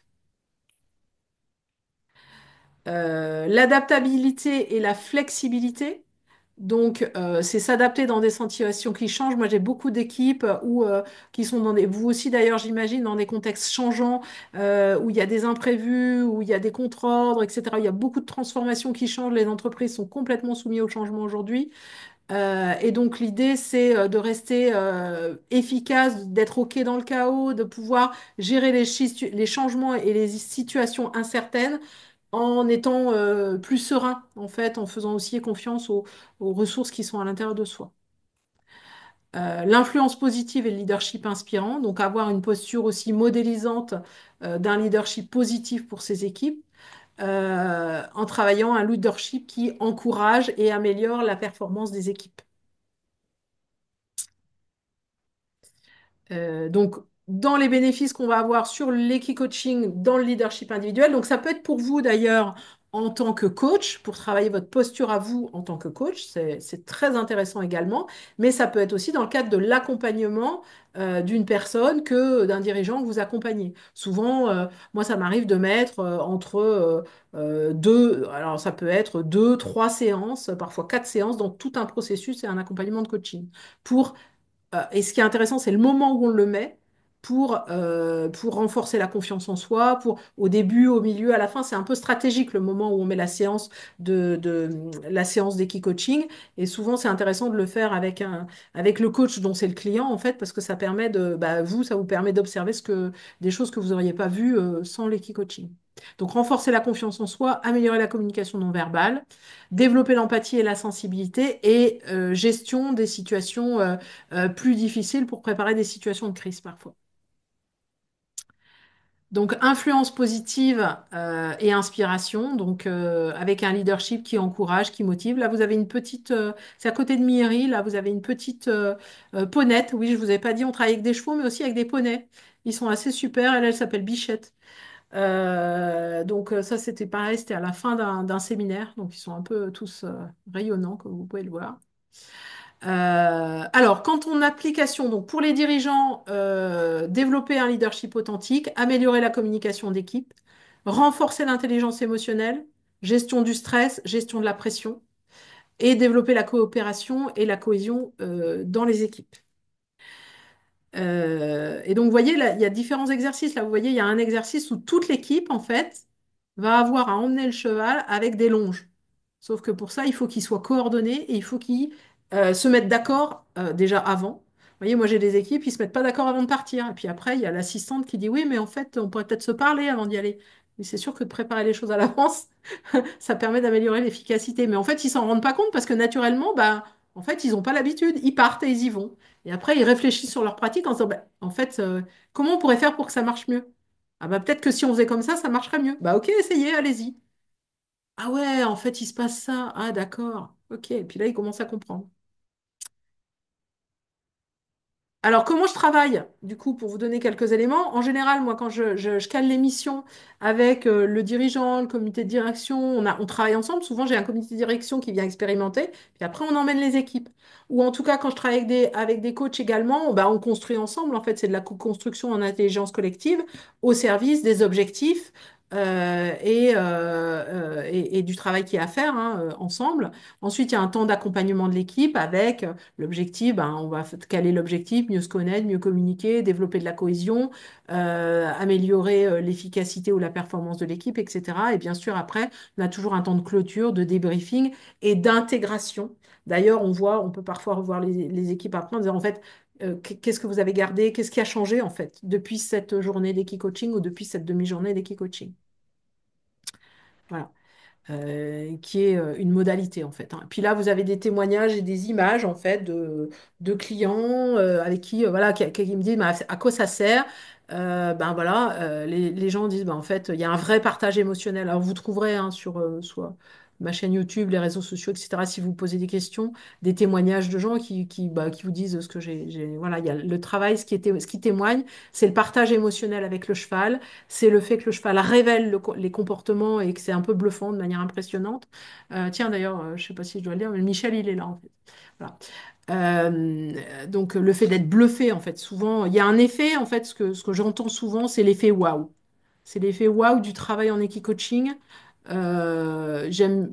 L'adaptabilité et la flexibilité. Donc, c'est s'adapter dans des situations qui changent. Moi, j'ai beaucoup d'équipes qui sont vous aussi d'ailleurs, j'imagine, dans des contextes changeants, où il y a des imprévus, où il y a des contre-ordres, etc. Il y a beaucoup de transformations qui changent. Les entreprises sont complètement soumises au changement aujourd'hui. Et donc, l'idée, c'est de rester efficace, d'être OK dans le chaos, de pouvoir gérer les changements et les situations incertaines en étant plus serein, en fait, en faisant aussi confiance aux ressources qui sont à l'intérieur de soi. L'influence positive et le leadership inspirant, donc avoir une posture aussi modélisante d'un leadership positif pour ses équipes, en travaillant un leadership qui encourage et améliore la performance des équipes. Donc, dans les bénéfices qu'on va avoir sur l'équi-coaching dans le leadership individuel, donc ça peut être pour vous d'ailleurs en tant que coach, pour travailler votre posture à vous en tant que coach, c'est très intéressant également, mais ça peut être aussi dans le cadre de l'accompagnement d'une personne que d'un dirigeant que vous accompagnez. Souvent, moi, ça m'arrive de mettre entre deux, alors ça peut être deux, trois séances, parfois quatre séances dans tout un processus et un accompagnement de coaching pour et ce qui est intéressant, c'est le moment où on le met. pour renforcer la confiance en soi, au début, au milieu, à la fin. C'est un peu stratégique le moment où on met la séance d'équi-coaching. Et souvent, c'est intéressant de le faire avec le coach dont c'est le client, en fait, parce que ça permet ça vous permet d'observer des choses que vous n'auriez pas vues sans l'équi-coaching. Donc, renforcer la confiance en soi, améliorer la communication non verbale, développer l'empathie et la sensibilité et gestion des situations plus difficiles pour préparer des situations de crise parfois. Donc, influence positive et inspiration, donc avec un leadership qui encourage, qui motive. Là, vous avez c'est à côté de Mieri, là, vous avez une petite ponette. Oui, je vous ai pas dit, on travaille avec des chevaux, mais aussi avec des poneys. Ils sont assez super. Elle s'appelle Bichette. Donc, ça, c'était pareil, c'était à la fin d'un séminaire. Donc, ils sont un peu tous rayonnants, comme vous pouvez le voir. Alors, quand on application, donc pour les dirigeants, développer un leadership authentique, améliorer la communication d'équipe, renforcer l'intelligence émotionnelle, gestion du stress, gestion de la pression, et développer la coopération et la cohésion dans les équipes. Et donc, vous voyez, là, il y a différents exercices. Là, vous voyez, il y a un exercice où toute l'équipe, en fait, va avoir à emmener le cheval avec des longes. Sauf que pour ça, il faut qu'ils soient coordonnés et il faut qu'ils se mettent d'accord déjà avant. Vous voyez, moi, j'ai des équipes, ils se mettent pas d'accord avant de partir. Et puis après, il y a l'assistante qui dit, oui, mais en fait, on pourrait peut-être se parler avant d'y aller. Mais c'est sûr que de préparer les choses à l'avance, ça permet d'améliorer l'efficacité. Mais en fait, ils s'en rendent pas compte parce que naturellement, bah, en fait, ils n'ont pas l'habitude. Ils partent et ils y vont. Et après, ils réfléchissent sur leur pratique en se disant, bah, en fait, comment on pourrait faire pour que ça marche mieux? Ah bah peut-être que si on faisait comme ça marcherait mieux. Bah ok, essayez, allez-y. Ah ouais, en fait, il se passe ça. Ah d'accord. Ok. Et puis là, ils commencent à comprendre. Alors, comment je travaille, du coup, pour vous donner quelques éléments? En général, moi, quand je cale l'émission avec le dirigeant, le comité de direction, on travaille ensemble. Souvent, j'ai un comité de direction qui vient expérimenter, puis après, on emmène les équipes. Ou en tout cas, quand je travaille avec des coachs également, bah, on construit ensemble. En fait, c'est de la co-construction en intelligence collective au service des objectifs et du travail qu'il y a à faire hein, ensemble. Ensuite, il y a un temps d'accompagnement de l'équipe avec l'objectif, ben, on va caler l'objectif, mieux se connaître, mieux communiquer, développer de la cohésion, améliorer l'efficacité ou la performance de l'équipe, etc. Et bien sûr, après, on a toujours un temps de clôture, de débriefing et d'intégration. D'ailleurs, on peut parfois revoir les équipes après en disant, en fait, qu'est-ce que vous avez gardé, qu'est-ce qui a changé, en fait, depuis cette journée d'équipe-coaching ou depuis cette demi-journée d'équipe-coaching. Voilà. Qui est une modalité en fait, hein. Puis là, vous avez des témoignages et des images en fait de clients avec qui, voilà, qui me disent bah, à quoi ça sert. Ben voilà, les gens disent ben, en fait, il y a un vrai partage émotionnel. Alors vous trouverez hein, sur soit ma chaîne YouTube, les réseaux sociaux, etc. Si vous posez des questions, des témoignages de gens qui vous disent ce que voilà, il y a le travail, ce qui témoigne, c'est le partage émotionnel avec le cheval, c'est le fait que le cheval révèle les comportements et que c'est un peu bluffant de manière impressionnante. Tiens, d'ailleurs, je ne sais pas si je dois le dire, mais Michel, il est là, en fait. Voilà. Donc, le fait d'être bluffé, en fait, souvent, il y a un effet, en fait, ce que j'entends souvent, c'est l'effet waouh. C'est l'effet waouh du travail en équipe-coaching. Enfin, je ne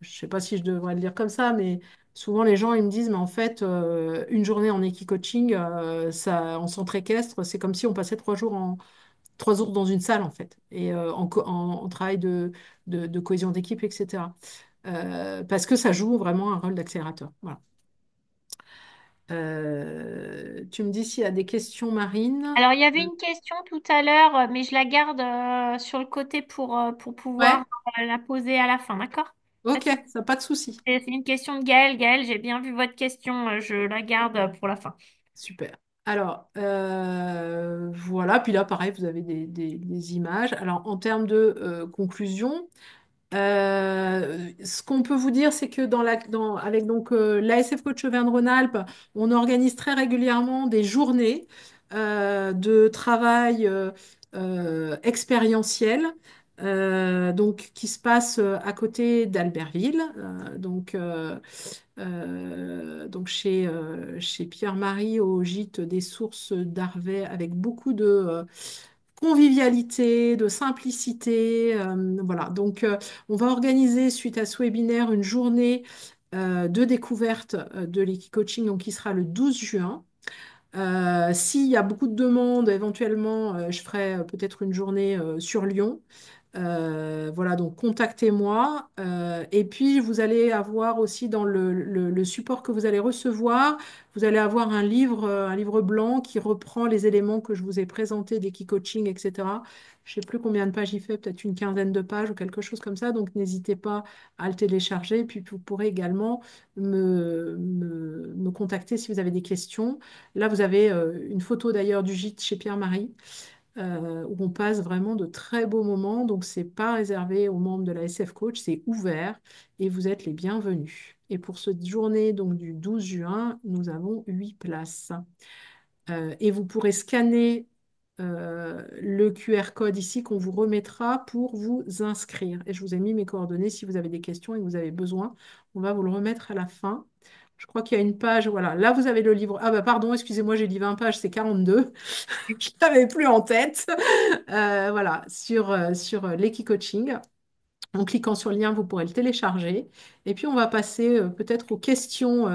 sais pas si je devrais le dire comme ça, mais souvent les gens ils me disent, mais en fait, une journée en équipe-coaching, en centre équestre, c'est comme si on passait 3 jours dans une salle, en fait, et en travail de cohésion d'équipe, etc. Parce que ça joue vraiment un rôle d'accélérateur. Voilà. Tu me dis s'il y a des questions, Marine.
Alors, il y avait une question tout à l'heure, mais je la garde sur le côté pour pouvoir
Ouais,
la poser à la fin, d'accord?
ok,
Est-ce que
ça pas de souci.
c'est une question de Gaël? Gaël, j'ai bien vu votre question, je la garde pour la fin.
Super. Alors, voilà. Puis là, pareil, vous avez des images. Alors, en termes de conclusion, ce qu'on peut vous dire, c'est que avec donc l'ASF Coach Auvergne-Rhône-Alpes, on organise très régulièrement des journées de travail expérientiel, donc qui se passent à côté d'Albertville, donc chez Pierre-Marie au gîte des Sources d'Arvey, avec beaucoup de convivialité, de simplicité. Voilà. Donc, on va organiser, suite à ce webinaire, une journée de découverte de l'équipe coaching, donc qui sera le 12 juin. S'il y a beaucoup de demandes, éventuellement, je ferai peut-être une journée sur Lyon. Voilà, donc contactez-moi. Et puis, vous allez avoir aussi dans le support que vous allez recevoir, vous allez avoir un livre blanc qui reprend les éléments que je vous ai présentés d'Equicoaching, etc. Je ne sais plus combien de pages il fait, peut-être une quinzaine de pages ou quelque chose comme ça. Donc, n'hésitez pas à le télécharger. Et puis, vous pourrez également me contacter si vous avez des questions. Là, vous avez une photo d'ailleurs du gîte chez Pierre-Marie où on passe vraiment de très beaux moments. Donc, c'est pas réservé aux membres de la SF Coach, c'est ouvert et vous êtes les bienvenus. Et pour cette journée donc, du 12 juin, nous avons 8 places. Et vous pourrez scanner le QR code ici qu'on vous remettra pour vous inscrire. Et je vous ai mis mes coordonnées si vous avez des questions et que vous avez besoin. On va vous le remettre à la fin. Je crois qu'il y a une page, voilà. Là, vous avez le livre. Ah bah pardon, excusez-moi, j'ai dit 20 pages, c'est 42. Je ne l'avais plus en tête. Voilà, sur l'Equicoaching. En cliquant sur le lien, vous pourrez le télécharger. Et puis, on va passer peut-être aux questions.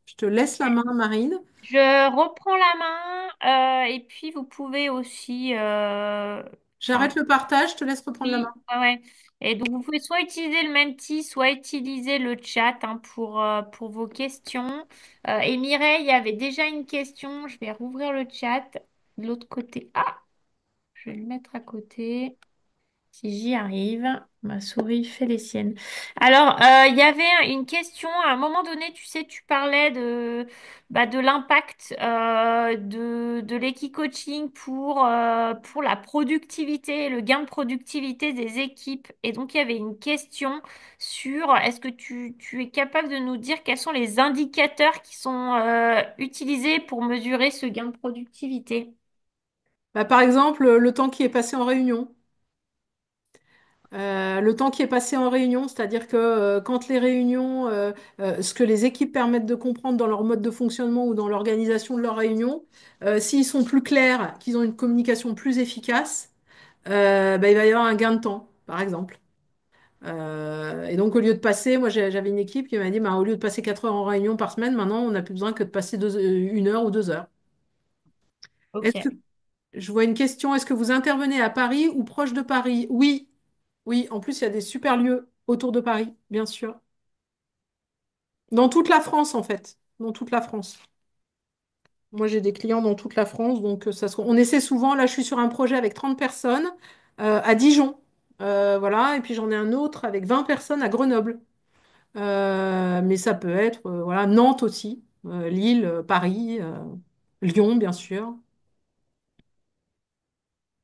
Je te laisse la main, Marine.
Je reprends la main et puis vous pouvez aussi, enfin,
J'arrête le partage, je te laisse reprendre la main.
oui, ouais, ouais. Et donc vous pouvez soit utiliser le Menti, soit utiliser le chat hein, pour vos questions. Et Mireille, il y avait déjà une question. Je vais rouvrir le chat de l'autre côté. Ah, je vais le mettre à côté. Si j'y arrive, ma souris fait les siennes. Alors, il y avait une question, à un moment donné, tu sais, tu parlais de l'impact de l'equi-coaching pour la productivité, le gain de productivité des équipes. Et donc, il y avait une question sur, est-ce que tu es capable de nous dire quels sont les indicateurs qui sont utilisés pour mesurer ce gain de productivité?
Bah, par exemple, le temps qui est passé en réunion. Le temps qui est passé en réunion, c'est-à-dire que quand les réunions, ce que les équipes permettent de comprendre dans leur mode de fonctionnement ou dans l'organisation de leurs réunions, s'ils sont plus clairs, qu'ils ont une communication plus efficace, bah, il va y avoir un gain de temps, par exemple. Et donc, au lieu de passer, moi j'avais une équipe qui m'a dit, bah, au lieu de passer 4 heures en réunion par semaine, maintenant on n'a plus besoin que de passer 1 heure ou 2 heures. Est-ce que
Ok.
je vois une question, est-ce que vous intervenez à Paris ou proche de Paris? Oui, oui, en plus il y a des super lieux autour de Paris, bien sûr. Dans toute la France, en fait. Dans toute la France. Moi, j'ai des clients dans toute la France, donc on essaie souvent. Là, je suis sur un projet avec 30 personnes à Dijon. Voilà, et puis j'en ai un autre avec 20 personnes à Grenoble. Mais ça peut être voilà, Nantes aussi, Lille, Paris, Lyon, bien sûr.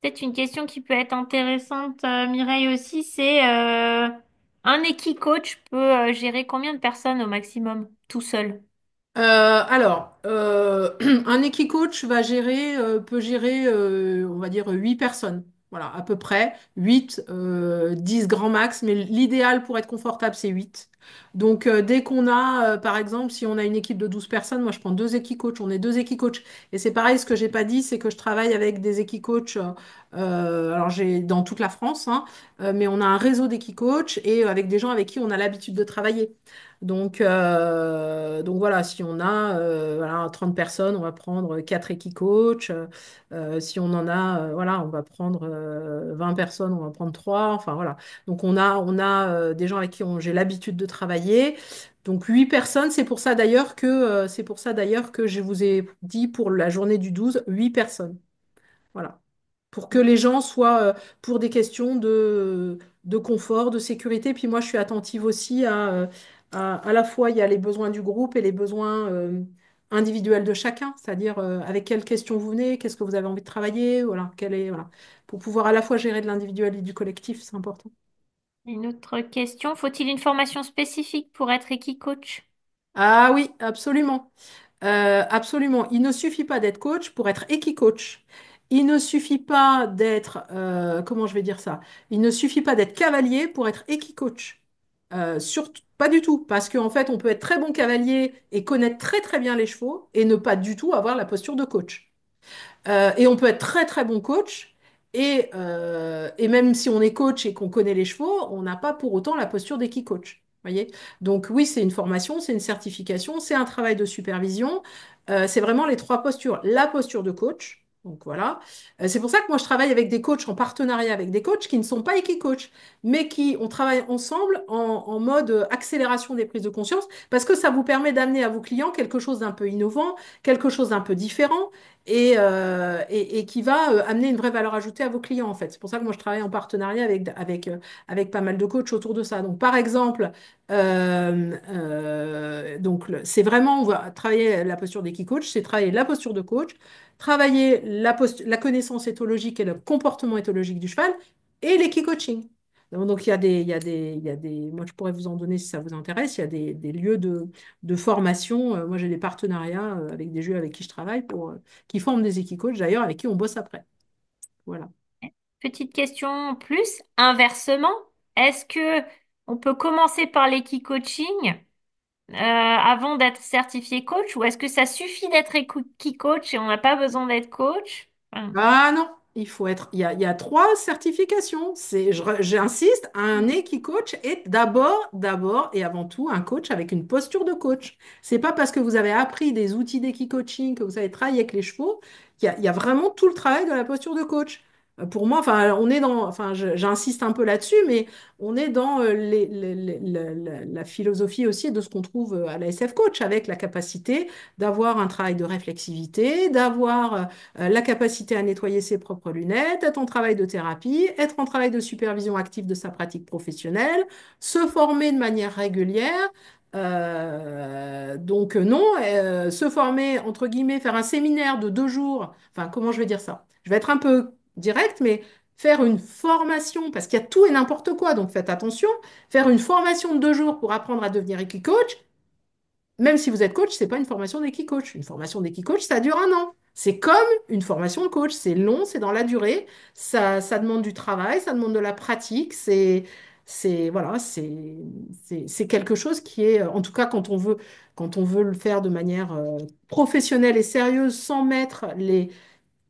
Peut-être une question qui peut être intéressante, Mireille aussi, c'est un équi-coach peut gérer combien de personnes au maximum, tout seul?
Un équicoach peut gérer, on va dire, 8 personnes. Voilà, à peu près. 8, 10 grand max, mais l'idéal pour être confortable, c'est 8. Donc, dès qu'on a, par exemple, si on a une équipe de 12 personnes, moi, je prends deux équicoachs, on est deux équicoachs. Et c'est pareil, ce que j'ai pas dit, c'est que je travaille avec des équicoachs, alors j'ai dans toute la France, hein, mais on a un réseau d'équicoachs et avec des gens avec qui on a l'habitude de travailler. Donc voilà, si on a voilà, 30 personnes, on va prendre 4 équicoachs. Si on en a, voilà, on va prendre 20 personnes, on va prendre 3. Enfin voilà. Donc on a des gens avec qui j'ai l'habitude de travailler. Donc 8 personnes, c'est pour ça d'ailleurs que je vous ai dit pour la journée du 12, 8 personnes. Voilà. Pour que les gens soient pour des questions de confort, de sécurité. Puis moi, je suis attentive aussi à la fois, il y a les besoins du groupe et les besoins individuels de chacun, c'est-à-dire avec quelles questions vous venez, qu'est-ce que vous avez envie de travailler, voilà, voilà. Pour pouvoir à la fois gérer de l'individuel et du collectif, c'est important.
Une autre question, faut-il une formation spécifique pour être équi-coach?
Ah oui, absolument. Absolument. Il ne suffit pas d'être coach pour être équi-coach. Il ne suffit pas d'être, comment je vais dire ça? Il ne suffit pas d'être cavalier pour être équi-coach. Surtout, pas du tout, parce qu'en fait, on peut être très bon cavalier et connaître très très bien les chevaux et ne pas du tout avoir la posture de coach. Et on peut être très très bon coach et même si on est coach et qu'on connaît les chevaux, on n'a pas pour autant la posture d'équi-coach. Voyez? Donc oui, c'est une formation, c'est une certification, c'est un travail de supervision. C'est vraiment les trois postures. La posture de coach. Donc voilà. C'est pour ça que moi je travaille avec des coachs en partenariat avec des coachs qui ne sont pas équi-coach, mais qui on travaille ensemble en mode accélération des prises de conscience, parce que ça vous permet d'amener à vos clients quelque chose d'un peu innovant, quelque chose d'un peu différent, et qui va amener une vraie valeur ajoutée à vos clients en fait. C'est pour ça que moi je travaille en partenariat avec pas mal de coachs autour de ça. Donc par exemple, donc, c'est vraiment, on va travailler la posture des key coach, c'est travailler la posture de coach, travailler la connaissance éthologique et le comportement éthologique du cheval et les key coaching. Donc, moi je pourrais vous en donner si ça vous intéresse, il y a des lieux de formation. Moi j'ai des partenariats avec des jeux avec qui je travaille qui forment des key coach d'ailleurs, avec qui on bosse après. Voilà.
Petite question en plus, inversement, est-ce que on peut commencer par l'équi-coaching avant d'être certifié coach ou est-ce que ça suffit d'être équi-coach et on n'a pas besoin d'être coach? Enfin,
Ah non, il y a trois certifications. J'insiste, un nez qui coach est d'abord et avant tout un coach avec une posture de coach. C'est pas parce que vous avez appris des outils d'équi-coaching, que vous savez travailler avec les chevaux, il y a vraiment tout le travail de la posture de coach. Pour moi, enfin, j'insiste un peu là-dessus, mais on est dans la philosophie aussi de ce qu'on trouve à la SF Coach, avec la capacité d'avoir un travail de réflexivité, d'avoir la capacité à nettoyer ses propres lunettes, être en travail de thérapie, être en travail de supervision active de sa pratique professionnelle, se former de manière régulière. Donc non, se former, entre guillemets, faire un séminaire de 2 jours, enfin comment je vais dire ça? Je vais être un peu direct, mais faire une formation, parce qu'il y a tout et n'importe quoi, donc faites attention, faire une formation de 2 jours pour apprendre à devenir Equicoach, même si vous êtes coach, c'est pas une formation d'équi-coach. Une formation d'équi-coach, ça dure un an. C'est comme une formation de coach. C'est long, c'est dans la durée. Ça demande du travail, ça demande de la pratique. Voilà, c'est quelque chose qui est, en tout cas, quand on veut le faire de manière professionnelle et sérieuse, sans mettre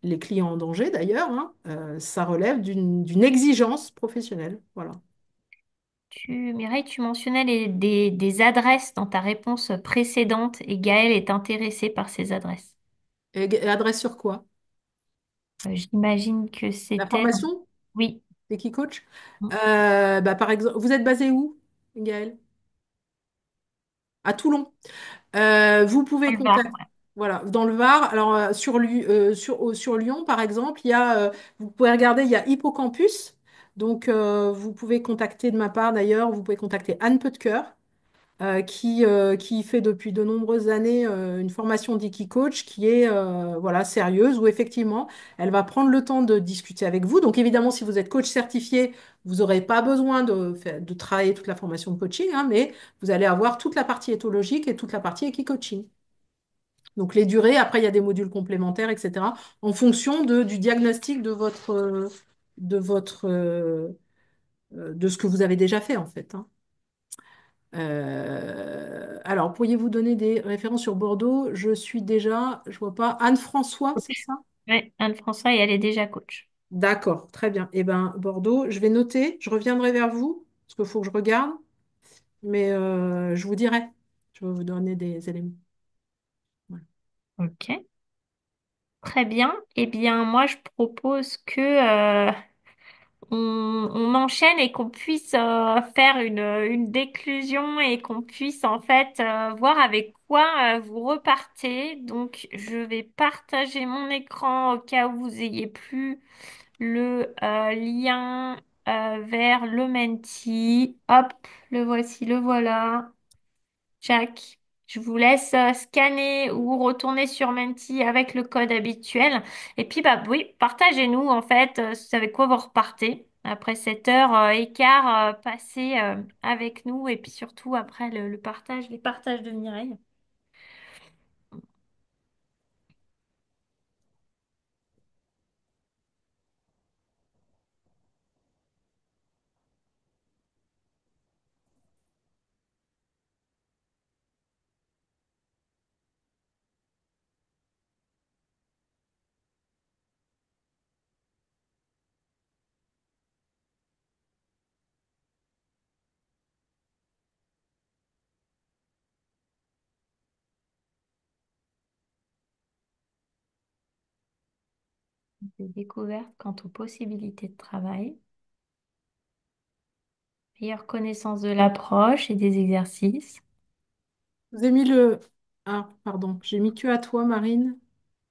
les clients en danger d'ailleurs, hein, ça relève d'une exigence professionnelle. Voilà.
Mireille, tu mentionnais des adresses dans ta réponse précédente et Gaëlle est intéressée par ces adresses.
Et adresse sur quoi?
J'imagine que
La
c'était...
formation
Oui,
d'équi-coach? Bah, par exemple, vous êtes basé où, Gaël? À Toulon. Vous pouvez
le Var.
contacter, voilà, dans le Var. Alors, sur Lyon, par exemple, vous pouvez regarder, il y a Hippocampus. Donc, vous pouvez contacter de ma part, d'ailleurs, vous pouvez contacter Anne Petker, qui fait depuis de nombreuses années une formation d'Iki Coach qui est voilà, sérieuse, où effectivement, elle va prendre le temps de discuter avec vous. Donc évidemment, si vous êtes coach certifié, vous n'aurez pas besoin de travailler toute la formation de coaching, hein, mais vous allez avoir toute la partie éthologique et toute la partie Iki Coaching. Donc les durées, après, il y a des modules complémentaires, etc., en fonction du diagnostic de ce que vous avez déjà fait, en fait, hein. Alors, pourriez-vous donner des références sur Bordeaux? Je vois pas, Anne-François, c'est
Coach.
ça?
Ouais, Anne-François et elle est déjà coach.
D'accord, très bien. Eh bien, Bordeaux, je vais noter, je reviendrai vers vous, parce qu'il faut que je regarde, mais je vous dirai. Je vais vous donner des éléments. Voilà.
Ok. Très bien. Eh bien, moi, je propose que on enchaîne et qu'on puisse faire une déclusion et qu'on puisse en fait voir avec quoi vous repartez. Donc, je vais partager mon écran au cas où vous ayez plus le lien vers le Menti. Hop, le voici, le voilà. Jack, je vous laisse scanner ou retourner sur Menti avec le code habituel. Et puis, bah oui, partagez-nous en fait, avec quoi vous repartez après cette heure et quart passée avec nous et puis surtout après le partage, les partages de Mireille. des découvertes quant aux possibilités de travail, meilleure connaissance de l'approche et des exercices.
Je vous ai mis le... Ah, pardon, j'ai mis que à toi, Marine.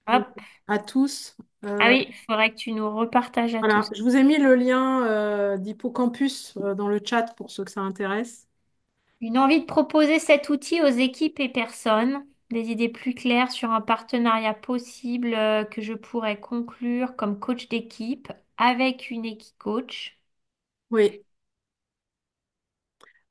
Donc,
Hop.
à tous.
Ah oui, il faudrait que tu nous repartages à
Voilà,
tous.
je vous ai mis le lien d'Hippocampus dans le chat pour ceux que ça intéresse.
Une envie de proposer cet outil aux équipes et personnes, des idées plus claires sur un partenariat possible que je pourrais conclure comme coach d'équipe avec une équipe coach.
Oui,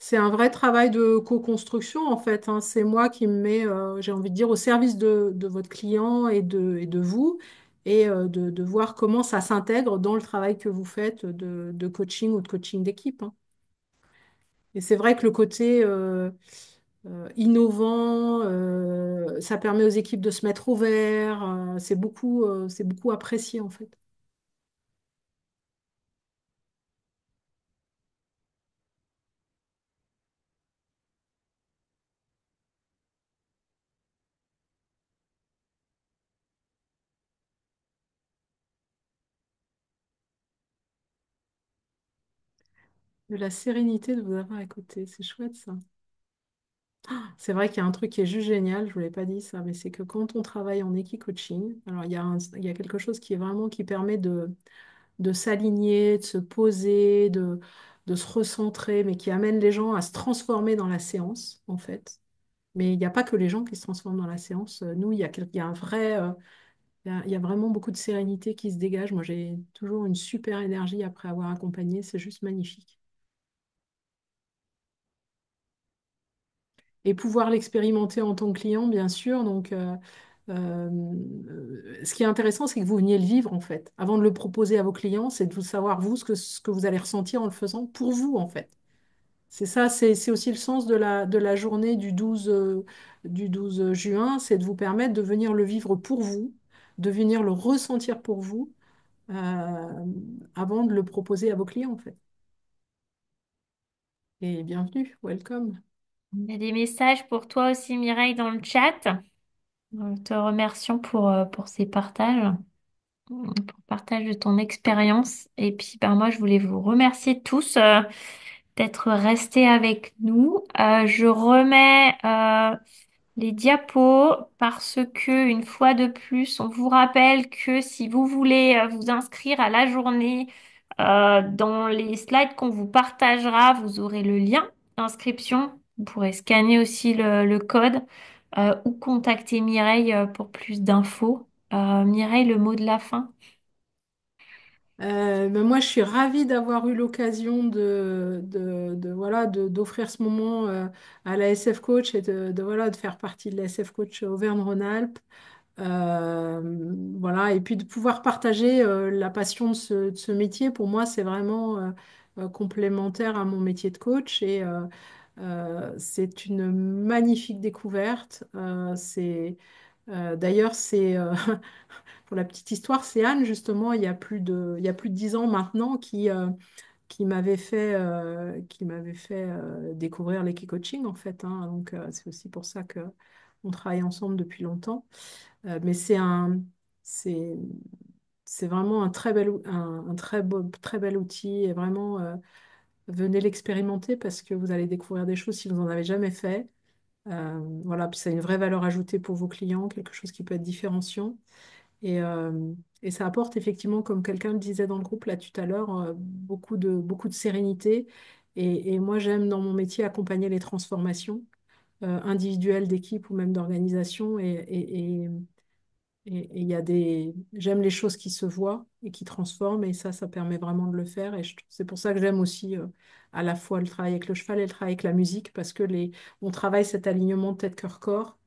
c'est un vrai travail de co-construction en fait, hein. C'est moi qui me mets, j'ai envie de dire, au service de votre client et de vous et de voir comment ça s'intègre dans le travail que vous faites de coaching ou de coaching d'équipe, hein. Et c'est vrai que le côté innovant, ça permet aux équipes de se mettre au vert, c'est beaucoup apprécié en fait. De la sérénité de vous avoir écouté, c'est chouette ça. C'est vrai qu'il y a un truc qui est juste génial, je ne vous l'ai pas dit ça, mais c'est que quand on travaille en coaching, alors il y a quelque chose qui est vraiment qui permet de s'aligner, de se poser, de se recentrer, mais qui amène les gens à se transformer dans la séance, en fait. Mais il n'y a pas que les gens qui se transforment dans la séance. Nous, il y a un vrai, il y a vraiment beaucoup de sérénité qui se dégage. Moi, j'ai toujours une super énergie après avoir accompagné, c'est juste magnifique. Et pouvoir l'expérimenter en tant que client, bien sûr. Donc, ce qui est intéressant, c'est que vous veniez le vivre, en fait. Avant de le proposer à vos clients, c'est de vous savoir, vous, ce que vous allez ressentir en le faisant pour vous, en fait. C'est ça, c'est aussi le sens de la journée du 12 juin, c'est de vous permettre de venir le vivre pour vous, de venir le ressentir pour vous, avant de le proposer à vos clients, en fait. Et bienvenue, welcome.
Il y a des messages pour toi aussi, Mireille, dans le chat. Te remercions pour ces partages, pour le partage de ton expérience. Et puis, ben, moi, je voulais vous remercier tous d'être restés avec nous. Je remets les diapos parce que une fois de plus, on vous rappelle que si vous voulez vous inscrire à la journée, dans les slides qu'on vous partagera, vous aurez le lien d'inscription. Vous pourrez scanner aussi le code ou contacter Mireille pour plus d'infos. Mireille, le mot de la fin.
Ben moi, je suis ravie d'avoir eu l'occasion voilà, d'offrir ce moment à la SF Coach et voilà, de faire partie de la SF Coach Auvergne-Rhône-Alpes. Euh, voilà, et puis de pouvoir partager la passion de ce métier, pour moi, c'est vraiment complémentaire à mon métier de coach et c'est une magnifique découverte. D'ailleurs, pour la petite histoire, c'est Anne, justement, il y a plus de 10 ans maintenant, qui m'avait fait découvrir l'équicoaching, en fait, hein. Donc, c'est aussi pour ça que on travaille ensemble depuis longtemps. Mais c'est, c'est vraiment un très un très bel outil. Et vraiment, venez l'expérimenter parce que vous allez découvrir des choses si vous n'en avez jamais fait. Voilà, puis ça a une vraie valeur ajoutée pour vos clients, quelque chose qui peut être différenciant. Et, euh, et ça apporte effectivement, comme quelqu'un le disait dans le groupe là tout à l'heure, beaucoup de sérénité. Et moi, j'aime dans mon métier accompagner les transformations individuelles, d'équipe ou même d'organisation. Et il y a j'aime les choses qui se voient et qui transforment. Et ça permet vraiment de le faire. Et c'est pour ça que j'aime aussi à la fois le travail avec le cheval et le travail avec la musique parce que on travaille cet alignement tête-cœur-corps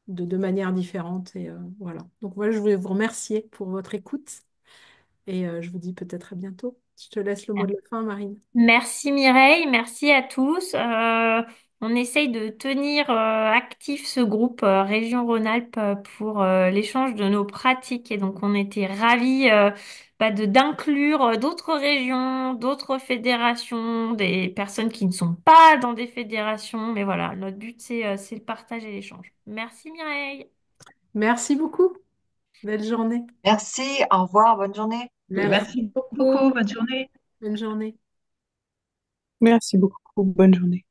de manière différente. Et voilà. Donc voilà, je voulais vous remercier pour votre écoute et je vous dis peut-être à bientôt. Je te laisse le mot de la fin, Marine.
Merci Mireille, merci à tous. On essaye de tenir actif ce groupe Région Rhône-Alpes pour l'échange de nos pratiques et donc on était ravis de d'inclure d'autres régions, d'autres fédérations, des personnes qui ne sont pas dans des fédérations. Mais voilà, notre but c'est le partage et l'échange. Merci Mireille.
Merci beaucoup. Belle journée.
Merci, au revoir, bonne journée.
Merci
Merci
beaucoup.
beaucoup. Bonne journée.
Bonne journée.
Merci beaucoup. Bonne journée.